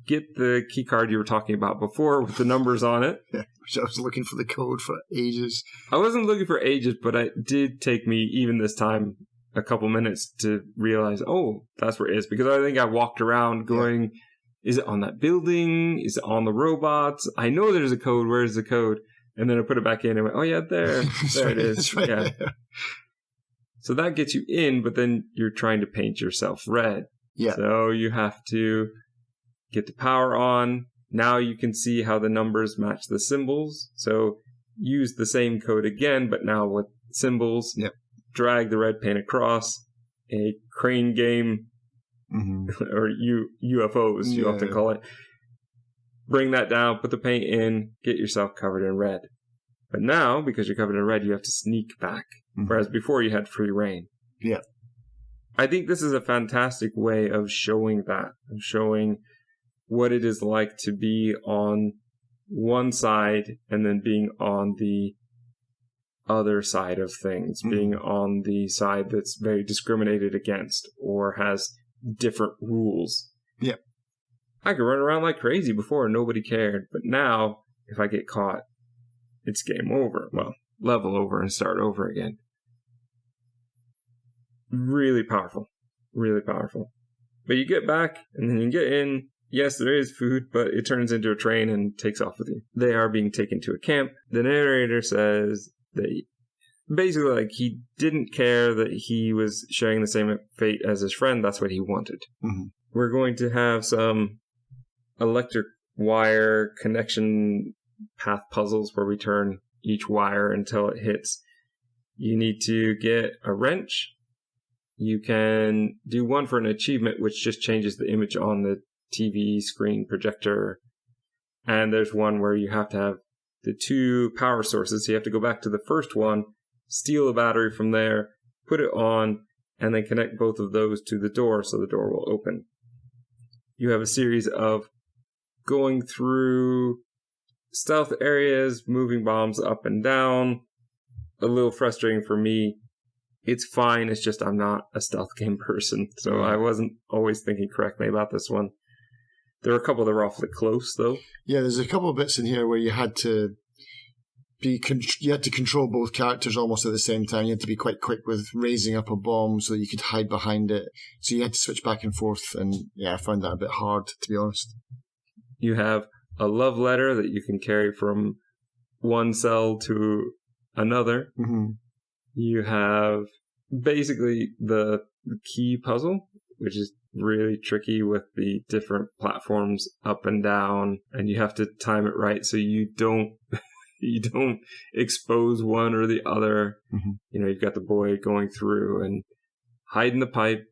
get the key card you were talking about before with the numbers on it. Yeah, which I was looking for the code for ages. I wasn't looking for ages, but it did take me, even this time, a couple minutes to realize, oh, that's where it is. Because I think I walked around going, is it on that building? Is it on the robots? I know there's a code. Where's the code? And then I put it back in and went, oh, yeah, there. There it is. Right yeah. there. So that gets you in, but then you're trying to paint yourself red. Yeah. So you have to get the power on. Now you can see how the numbers match the symbols. So use the same code again, but now with symbols. Yep. Drag the red paint across. A crane game, or UFOs, you often call it. Bring that down, put the paint in, get yourself covered in red. But now, because you're covered in red, you have to sneak back. Whereas before you had free reign. Yeah. I think this is a fantastic way of showing that, of showing what it is like to be on one side and then being on the other side of things, being on the side that's very discriminated against or has different rules. Yeah. I could run around like crazy before and nobody cared, but now if I get caught, it's game over. Well, level over and start over again. Really powerful. Really powerful. But you get back and then you get in. Yes, there is food, but it turns into a train and takes off with you. They are being taken to a camp. The narrator says that basically, like, he didn't care that he was sharing the same fate as his friend. That's what he wanted. Mm-hmm. We're going to have some electric wire connection path puzzles where we turn each wire until it hits. You need to get a wrench. You can do one for an achievement, which just changes the image on the TV screen projector. And there's one where you have to have the two power sources. So you have to go back to the first one, steal a battery from there, put it on, and then connect both of those to the door so the door will open. You have a series of going through stealth areas, moving bombs up and down. A little frustrating for me. It's fine, it's just I'm not a stealth game person, so I wasn't always thinking correctly about this one. There were a couple that were awfully close, though. Yeah, there's a couple of bits in here where you had to control both characters almost at the same time. You had to be quite quick with raising up a bomb so that you could hide behind it. So you had to switch back and forth, and yeah, I found that a bit hard, to be honest. You have a love letter that you can carry from one cell to another. Mm-hmm. You have basically the key puzzle, which is really tricky with the different platforms up and down, and you have to time it right so you don't expose one or the other. Mm-hmm. You know, you've got the boy going through and hide in the pipe,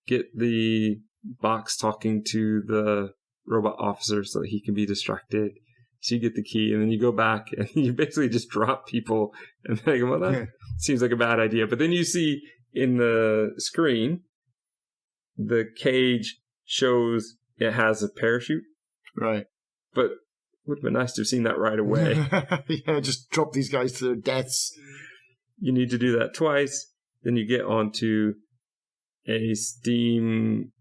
get the box talking to the robot officer so that he can be distracted. So you get the key, and then you go back, and you basically just drop people, and they go, well, that seems like a bad idea. But then you see in the screen, the cage shows it has a parachute. Right. But it would have been nice to have seen that right away. Yeah, just drop these guys to their deaths. You need to do that twice. Then you get onto a Steam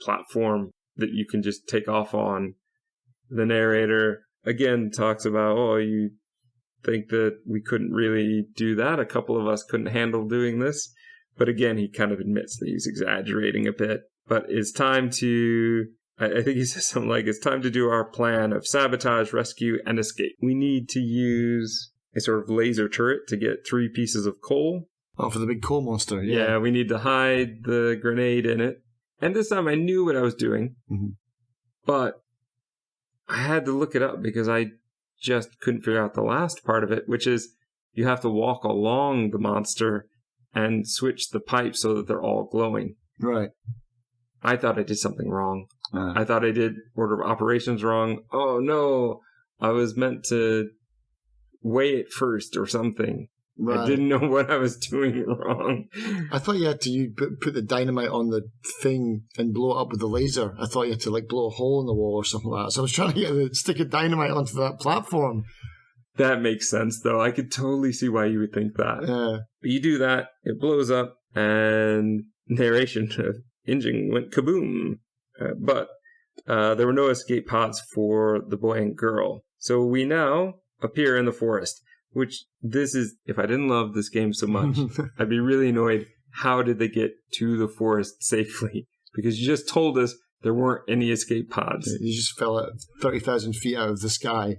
platform that you can just take off on. The narrator, again, talks about, oh, you think that we couldn't really do that? A couple of us couldn't handle doing this. But again, he kind of admits that he's exaggerating a bit. But it's time to, I think he says something like, it's time to do our plan of sabotage, rescue, and escape. We need to use a sort of laser turret to get 3 pieces of coal. Oh, for the big coal monster, Yeah, we need to hide the grenade in it. And this time I knew what I was doing. Mm-hmm. But I had to look it up because I just couldn't figure out the last part of it, which is you have to walk along the monster and switch the pipes so that they're all glowing. Right. I thought I did something wrong. I thought I did order of operations wrong. Oh, no. I was meant to weigh it first or something. Right. I didn't know what I was doing wrong. I thought you had to put the dynamite on the thing and blow it up with the laser. I thought you had to like blow a hole in the wall or something like that. So I was trying to get a stick of dynamite onto that platform. That makes sense, though. I could totally see why you would think that. Yeah. But you do that, it blows up, and narration engine went kaboom. But there were no escape pods for the boy and girl. So we now appear in the forest. Which this is, if I didn't love this game so much, I'd be really annoyed. How did they get to the forest safely? Because you just told us there weren't any escape pods. You just fell at 30,000 feet out of the sky.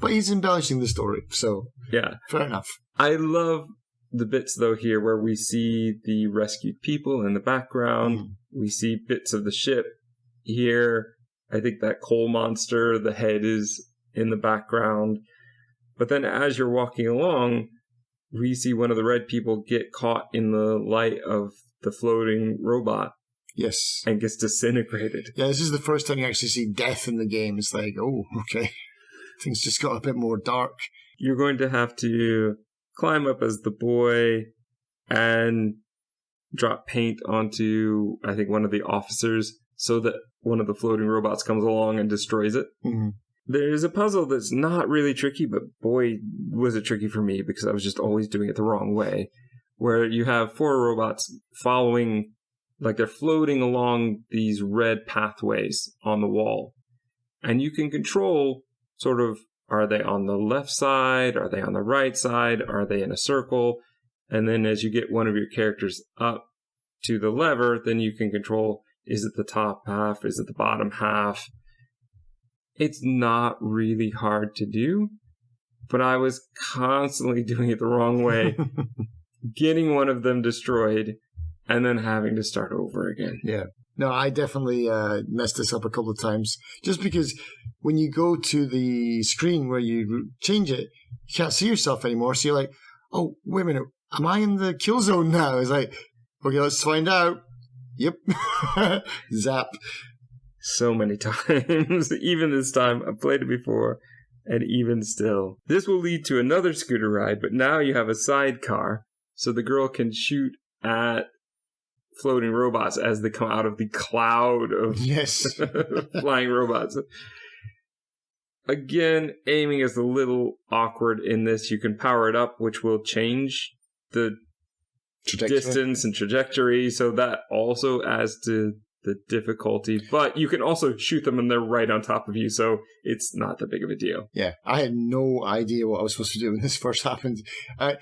But he's embellishing the story, so yeah, fair enough. I love the bits, though, here where we see the rescued people in the background. We see bits of the ship here. I think that coal monster, the head is in the background. But then as you're walking along, we see one of the red people get caught in the light of the floating robot. Yes. And gets disintegrated. Yeah, this is the first time you actually see death in the game. It's like, oh, okay. Things just got a bit more dark. You're going to have to climb up as the boy and drop paint onto, I think, one of the officers so that one of the floating robots comes along and destroys it. Mm-hmm. There's a puzzle that's not really tricky, but boy, was it tricky for me because I was just always doing it the wrong way. Where you have 4 robots following, like they're floating along these red pathways on the wall. And you can control sort of, are they on the left side? Are they on the right side? Are they in a circle? And then as you get one of your characters up to the lever, then you can control, is it the top half? Is it the bottom half? It's not really hard to do, but I was constantly doing it the wrong way, getting one of them destroyed, and then having to start over again. Yeah. No, I definitely messed this up a couple of times. Just because when you go to the screen where you change it, you can't see yourself anymore. So you're like, oh, wait a minute, am I in the kill zone now? It's like, okay, let's find out. Yep. Zap. So many times. Even this time, I've played it before, and even still. This will lead to another scooter ride, but now you have a sidecar, so the girl can shoot at floating robots as they come out of the cloud of flying robots. Again, aiming is a little awkward in this. You can power it up, which will change the distance and trajectory, so that also adds to the difficulty. But you can also shoot them and they're right on top of you, so it's not that big of a deal. Yeah, I had no idea what I was supposed to do when this first happened. I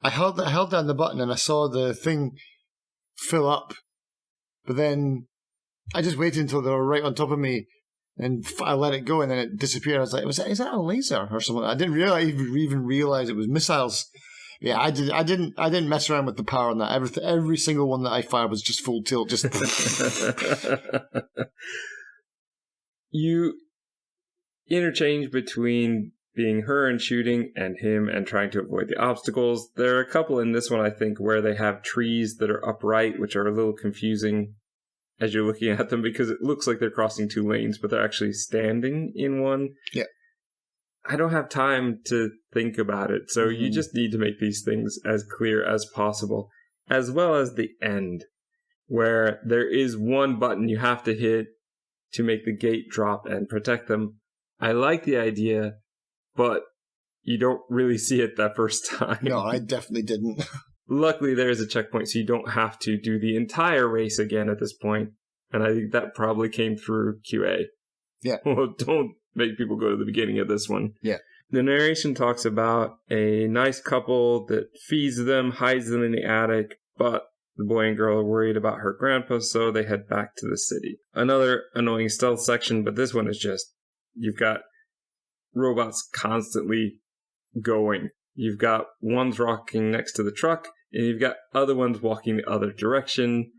held down the button and I saw the thing fill up, but then I just waited until they were right on top of me, and I let it go, and then it disappeared. I was like, is that a laser or something? I didn't even realize it was missiles. Yeah, I didn't mess around with the power on that. Every single one that I fired was just full tilt. Just you interchange between being her and shooting and him and trying to avoid the obstacles. There are a couple in this one, I think, where they have trees that are upright, which are a little confusing as you're looking at them because it looks like they're crossing 2 lanes, but they're actually standing in one. Yeah. I don't have time to think about it, so you just need to make these things as clear as possible, as well as the end, where there is one button you have to hit to make the gate drop and protect them. I like the idea, but you don't really see it that first time. No, I definitely didn't. Luckily, there is a checkpoint, so you don't have to do the entire race again at this point, and I think that probably came through QA. Yeah. Well, don't make people go to the beginning of this one. Yeah. The narration talks about a nice couple that feeds them, hides them in the attic, but the boy and girl are worried about her grandpa, so they head back to the city. Another annoying stealth section, but this one is just, you've got robots constantly going. You've got ones rocking next to the truck, and you've got other ones walking the other direction.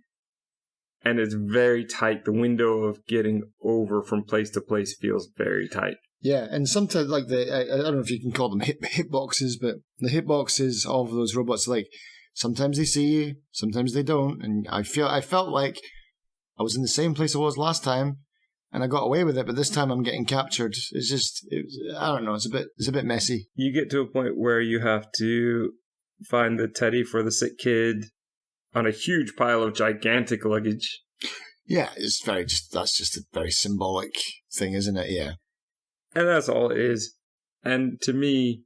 And it's very tight. The window of getting over from place to place feels very tight. Yeah, and sometimes, like, I don't know if you can call them hitboxes, but the hitboxes of those robots, like, sometimes they see you, sometimes they don't. And I felt like I was in the same place I was last time, and I got away with it, but this time I'm getting captured. I don't know, it's a bit messy. You get to a point where you have to find the teddy for the sick kid on a huge pile of gigantic luggage. Yeah, that's just a very symbolic thing, isn't it? Yeah. And that's all it is. And to me,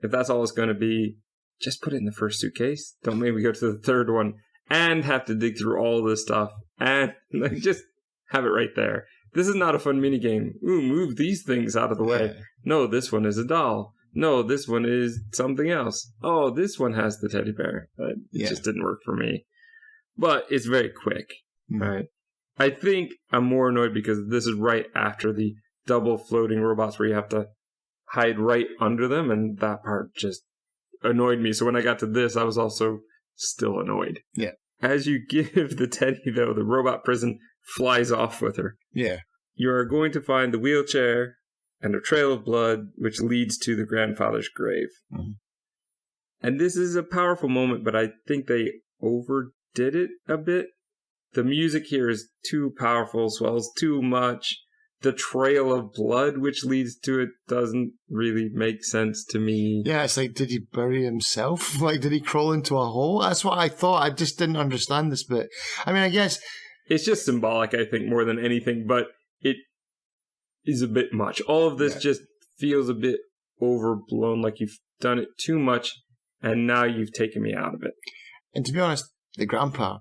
if that's all it's going to be, just put it in the first suitcase. Don't make me go to the third one and have to dig through all this stuff and just have it right there. This is not a fun minigame. Ooh, move these things out of the way. Yeah. No, this one is a doll. No, this one is something else. Oh, this one has the teddy bear. It just didn't work for me. But it's very quick, right? I think I'm more annoyed because this is right after the double floating robots where you have to hide right under them, and that part just annoyed me. So when I got to this, I was also still annoyed. Yeah. As you give the teddy, though, the robot prison flies off with her. Yeah. You are going to find the wheelchair and a trail of blood, which leads to the grandfather's grave. Mm-hmm. And this is a powerful moment, but I think they overdid it a bit. The music here is too powerful, swells too much. the trail of blood which leads to it doesn't really make sense to me. Yeah, it's like, did he bury himself? Like, did he crawl into a hole? That's what I thought. I just didn't understand this bit. I mean, I guess... It's just symbolic, I think, more than anything, but it is a bit much. All of this just feels a bit overblown, like you've done it too much, and now you've taken me out of it. And to be honest, the grandpa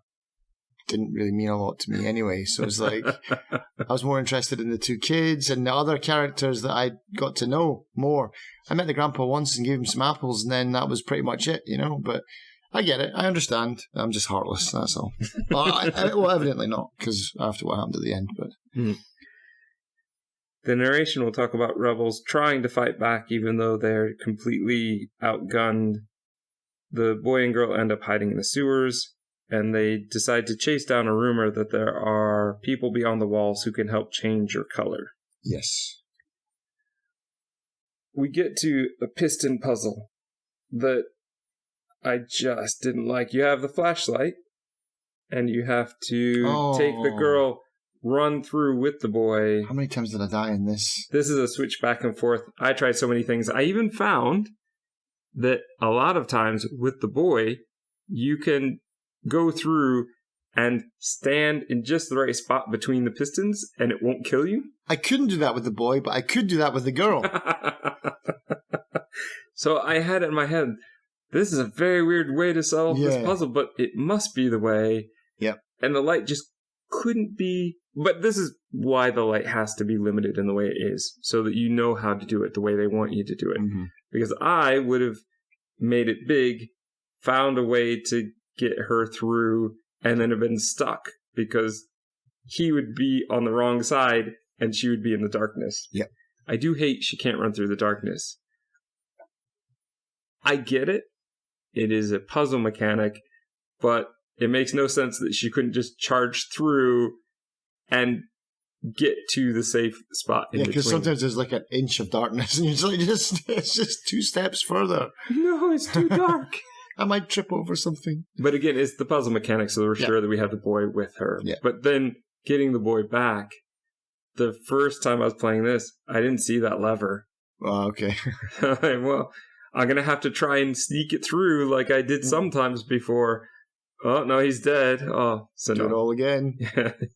didn't really mean a lot to me anyway. So it's like, I was more interested in the two kids and the other characters that I got to know more. I met the grandpa once and gave him some apples, and then that was pretty much it, you know. But I get it. I understand. I'm just heartless, that's all. Well, evidently not, because after what happened at the end. But the narration will talk about rebels trying to fight back even though they're completely outgunned. The boy and girl end up hiding in the sewers, and they decide to chase down a rumor that there are people beyond the walls who can help change your color. yes. We get to a piston puzzle that I just didn't like. You have the flashlight, and you have to take the girl, run through with the boy. How many times did I die in this? This is a switch back and forth. I tried so many things. I even found that a lot of times with the boy, you can go through and stand in just the right spot between the pistons, and it won't kill you. I couldn't do that with the boy, but I could do that with the girl. So I had it in my head, this is a very weird way to solve this puzzle, but it must be the way. Yep. And the light just couldn't be... But this is why the light has to be limited in the way it is, so that you know how to do it the way they want you to do it. Mm-hmm. Because I would have made it big, found a way to get her through, and then have been stuck, because he would be on the wrong side, and she would be in the darkness. Yep. I do hate she can't run through the darkness. I get it. It is a puzzle mechanic, but it makes no sense that she couldn't just charge through and get to the safe spot in between. Yeah, because sometimes there's like an inch of darkness, and you're just like, it's just 2 steps further. No, it's too dark. I might trip over something. But again, it's the puzzle mechanic, so we're sure that we have the boy with her. Yeah. But then getting the boy back, the first time I was playing this, I didn't see that lever. Oh, okay. Well, I'm going to have to try and sneak it through like I did sometimes before. Oh, no, he's dead. Oh, so do it all again.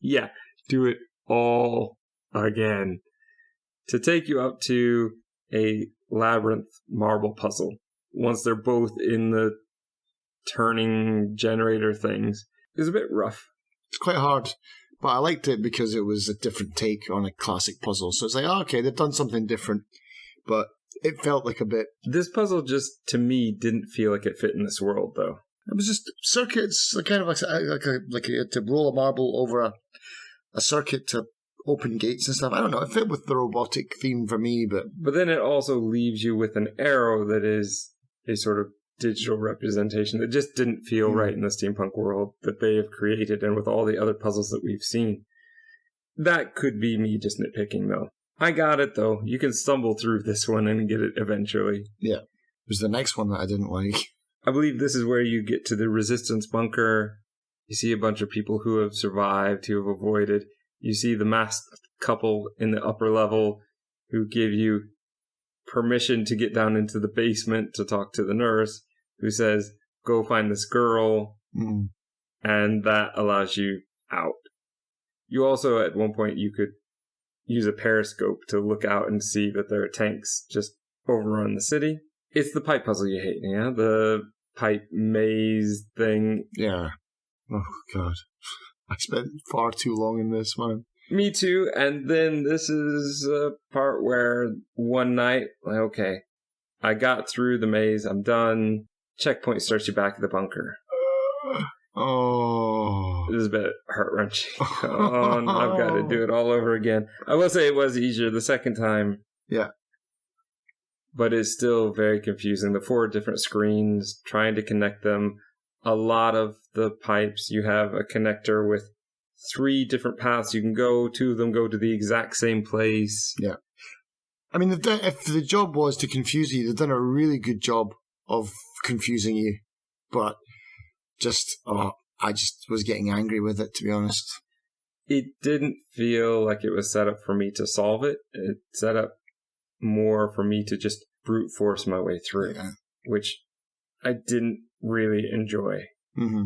Yeah, do it all again. To take you up to a labyrinth marble puzzle. Once they're both in the turning generator things, is a bit rough. It's quite hard, but I liked it because it was a different take on a classic puzzle. So it's like, oh, okay, they've done something different, but it felt like a bit... This puzzle just, to me, didn't feel like it fit in this world, though. It was just circuits, kind of like to roll a marble over a circuit to open gates and stuff. I don't know, it fit with the robotic theme for me, but... But then it also leaves you with an arrow that is a sort of digital representation that just didn't feel right in the steampunk world that they have created, and with all the other puzzles that we've seen. That could be me just nitpicking, though. I got it, though. You can stumble through this one and get it eventually. Yeah. It was the next one that I didn't like. I believe this is where you get to the resistance bunker. You see a bunch of people who have survived, who have avoided. You see the masked couple in the upper level who give you permission to get down into the basement to talk to the nurse, who says, go find this girl, and that allows you out. You also, at one point, you could use a periscope to look out and see that there are tanks just overrun the city. It's the pipe puzzle you hate, yeah? The pipe maze thing. Yeah. Oh, God. I spent far too long in this one. Me too, and then this is a part where one night, okay, I got through the maze, I'm done. Checkpoint starts you back at the bunker. Oh. This is a bit heart-wrenching. Oh, no, I've got to do it all over again. I will say it was easier the second time. Yeah. But it's still very confusing. The 4 different screens, trying to connect them. A lot of the pipes, you have a connector with 3 different paths you can go. 2 of them go to the exact same place. Yeah. I mean, if the job was to confuse you, they've done a really good job of confusing you. But I just was getting angry with it, to be honest. it didn't feel like it was set up for me to solve it. It set up more for me to just brute force my way through, which I didn't really enjoy. Mm-hmm.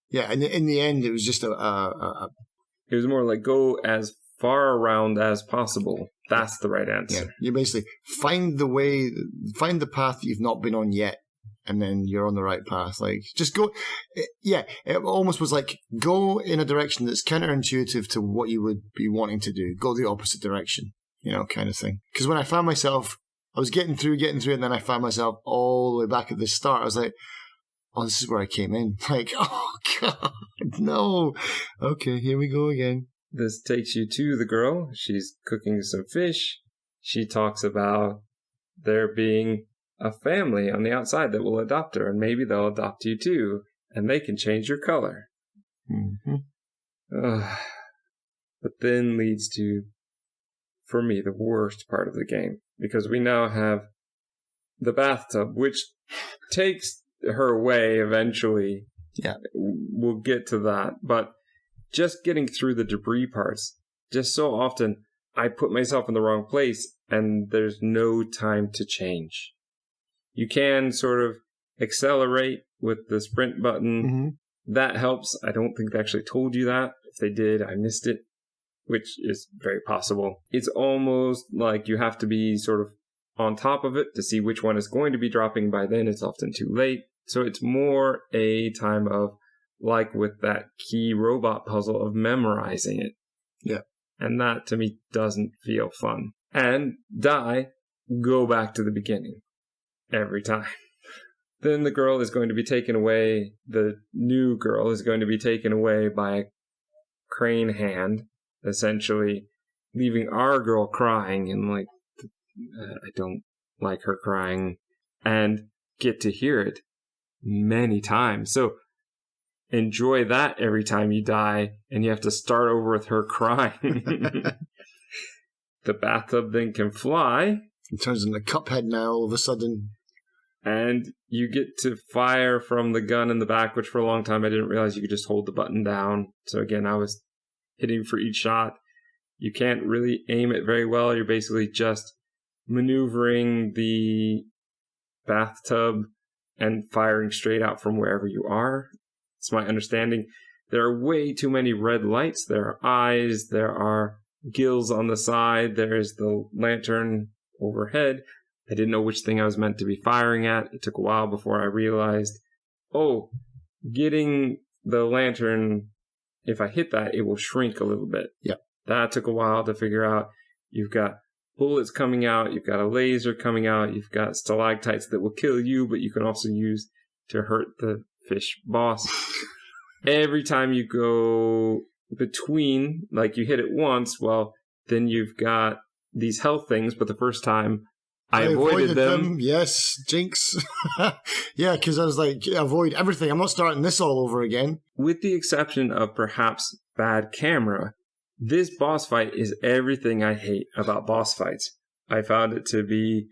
Yeah, and in the end, it was just It was more like go as far around as possible. That's the right answer. Yeah, you basically find the path that you've not been on yet, and then you're on the right path. Like, just go. Yeah, it almost was like go in a direction that's counterintuitive to what you would be wanting to do. Go the opposite direction, kind of thing. Because when I found myself, I was getting through, and then I found myself all the way back at the start. I was like, oh, this is where I came in. Like, oh, God, no. Okay, here we go again. This takes you to the girl. She's cooking some fish. She talks about there being a family on the outside that will adopt her, and maybe they'll adopt you too, and they can change your color. Mm-hmm. But then leads to, for me, the worst part of the game, because we now have the bathtub, which takes her away eventually. Yeah. We'll get to that, but just getting through the debris parts, just so often I put myself in the wrong place and there's no time to change. You can sort of accelerate with the sprint button. Mm-hmm. That helps. I don't think they actually told you that. If they did, I missed it, which is very possible. It's almost like you have to be sort of on top of it to see which one is going to be dropping. By then, it's often too late. So it's more a time of, like with that key robot puzzle, of memorizing it. Yeah. And that, to me, doesn't feel fun. And go back to the beginning every time. Then the girl is going to be taken away, the new girl is going to be taken away by a crane hand, essentially leaving our girl crying, and like, I don't like her crying, and get to hear it many times. So enjoy that every time you die, and you have to start over with her crying. The bathtub then can fly. It turns into Cuphead now all of a sudden. And you get to fire from the gun in the back, which for a long time I didn't realize you could just hold the button down. So again, I was hitting for each shot. You can't really aim it very well. You're basically just maneuvering the bathtub and firing straight out from wherever you are. It's my understanding. There are way too many red lights. There are eyes. There are gills on the side. There's the lantern overhead. I didn't know which thing I was meant to be firing at. It took a while before I realized, getting the lantern, if I hit that, it will shrink a little bit. Yeah. That took a while to figure out. You've got bullets coming out. You've got a laser coming out. You've got stalactites that will kill you, but you can also use to hurt the fish boss. Every time you go between, like you hit it once, well, then you've got these health things, but the first time I avoided them. Yes, jinx. Yeah, because I was like, avoid everything. I'm not starting this all over again. With the exception of perhaps bad camera, this boss fight is everything I hate about boss fights. I found it to be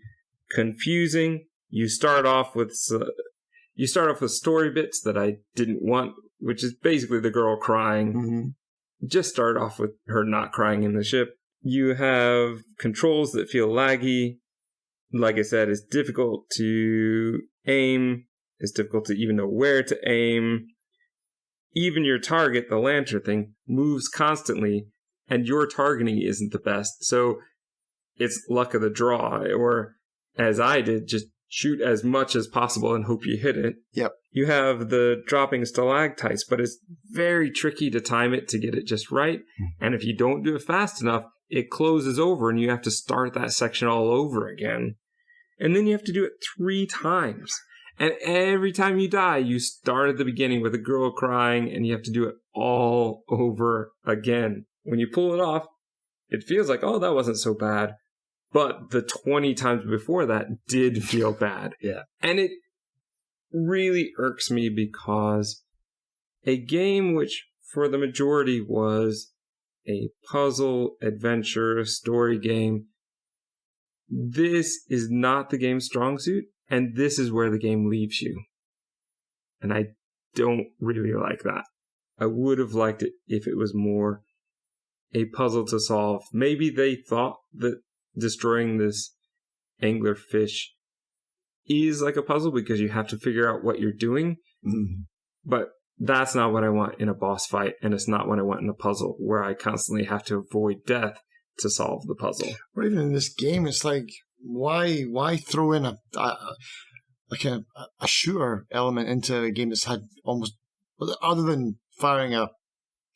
confusing. You start off with story bits that I didn't want, which is basically the girl crying. Mm-hmm. Just start off with her not crying in the ship. You have controls that feel laggy. Like I said, it's difficult to aim. It's difficult to even know where to aim. Even your target, the lantern thing, moves constantly, and your targeting isn't the best. So it's luck of the draw, or as I did, just shoot as much as possible and hope you hit it. Yep. You have the dropping stalactites, but it's very tricky to time it to get it just right. And if you don't do it fast enough, it closes over and you have to start that section all over again. And then you have to do it 3 times. And every time you die, you start at the beginning with a girl crying and you have to do it all over again. When you pull it off, it feels like, that wasn't so bad. But the 20 times before that did feel bad. Yeah. And it really irks me because a game which for the majority was a puzzle, adventure, story game, this is not the game's strong suit, and this is where the game leaves you. And I don't really like that. I would have liked it if it was more a puzzle to solve. Maybe they thought that destroying this anglerfish is like a puzzle because you have to figure out what you're doing. Mm. But that's not what I want in a boss fight, and it's not what I want in a puzzle where I constantly have to avoid death to solve the puzzle. Or even in this game, it's like, why throw in a shooter element into a game that's had almost, other than firing a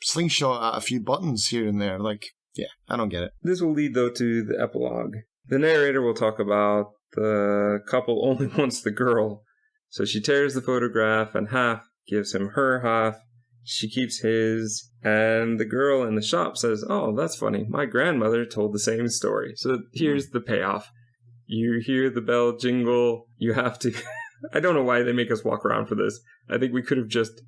slingshot at a few buttons here and there? Like, yeah, I don't get it. This will lead, though, to the epilogue. The narrator will talk about the couple only wants the girl, so she tears the photograph in half, gives him her half, she keeps his, and the girl in the shop says, "Oh, that's funny. My grandmother told the same story." So here's the payoff. You hear the bell jingle. You have to... I don't know why they make us walk around for this. I think we could have just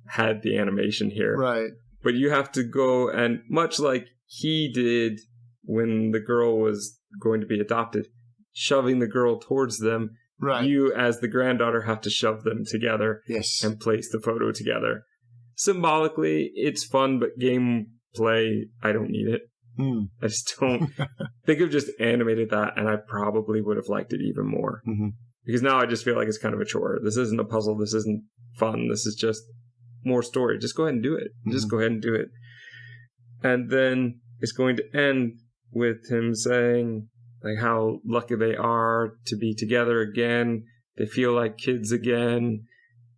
had the animation here. Right. But you have to go, and much like he did when the girl was going to be adopted, shoving the girl towards them, right. You, as the granddaughter, have to shove them together. Yes. And place the photo together. Symbolically, it's fun, but gameplay, I don't need it. I just don't. They could have just animated that, and I probably would have liked it even more. Mm-hmm. Because now I just feel like it's kind of a chore. This isn't a puzzle. This isn't fun. This is just more story. Just go ahead and do it. Mm-hmm. Just go ahead and do it. And then it's going to end with him saying like how lucky they are to be together again. They feel like kids again.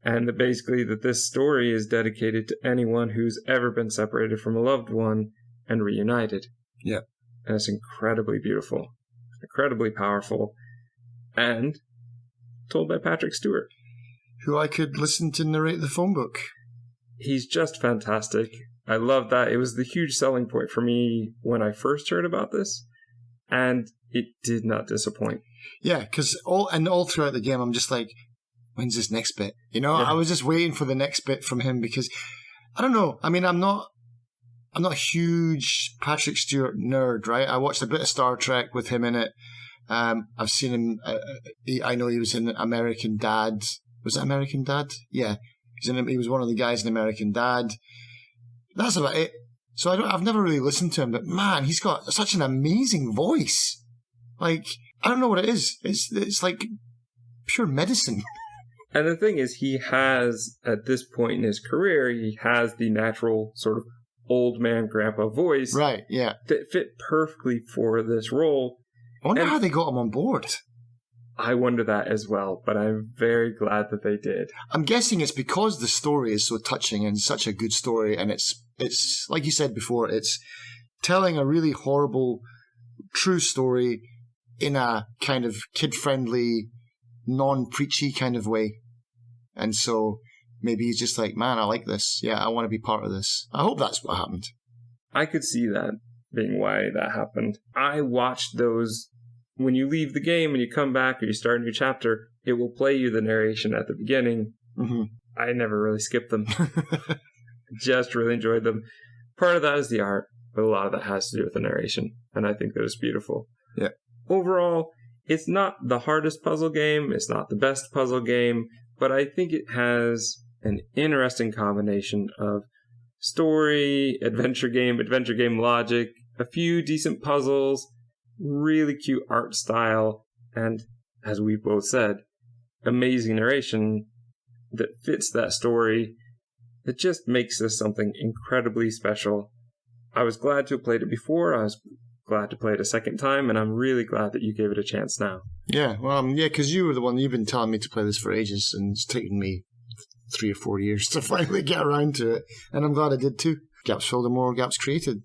And that basically that this story is dedicated to anyone who's ever been separated from a loved one and reunited. Yeah. And it's incredibly beautiful, incredibly powerful, and told by Patrick Stewart, who I could listen to narrate the phone book. He's just fantastic. I love that. It was the huge selling point for me when I first heard about this, and it did not disappoint. Yeah, because all throughout the game, I'm just like, when's this next bit? You know, Yeah. I was just waiting for the next bit from him because, I don't know. I mean, I'm not a huge Patrick Stewart nerd, right? I watched a bit of Star Trek with him in it. I've seen him. I know he was in American Dad. Was it American Dad? Yeah, he was one of the guys in American Dad. That's about it. So I've never really listened to him, but man, he's got such an amazing voice. Like, I don't know what it is. It's like pure medicine. And the thing is, he has, at this point in his career, he has the natural sort of old man grandpa voice. Right, yeah. That fit perfectly for this role. I wonder how they got him on board. I wonder that as well, but I'm very glad that they did. I'm guessing it's because the story is so touching and such a good story, and it's like you said before, it's telling a really horrible, true story in a kind of kid-friendly, non-preachy kind of way. And so maybe he's just like, man, I like this. Yeah, I want to be part of this. I hope that's what happened. I could see that being why that happened. I watched those. When you leave the game and you come back or you start a new chapter, it will play you the narration at the beginning. Mm-hmm. I never really skipped them. Just really enjoyed them. Part of that is the art, but a lot of that has to do with the narration. And I think that is beautiful. Yeah. Overall, it's not the hardest puzzle game. It's not the best puzzle game. But I think it has an interesting combination of story, adventure game logic, a few decent puzzles, really cute art style, and, as we've both said, amazing narration that fits that story. That just makes this something incredibly special. I was glad to have played it before. I was glad to play it a second time, and I'm really glad that you gave it a chance now. Yeah, well, yeah, because you were the one, you've been telling me to play this for ages, and it's taken me 3 or 4 years to finally get around to it, and I'm glad I did too. Gaps filled and more gaps created.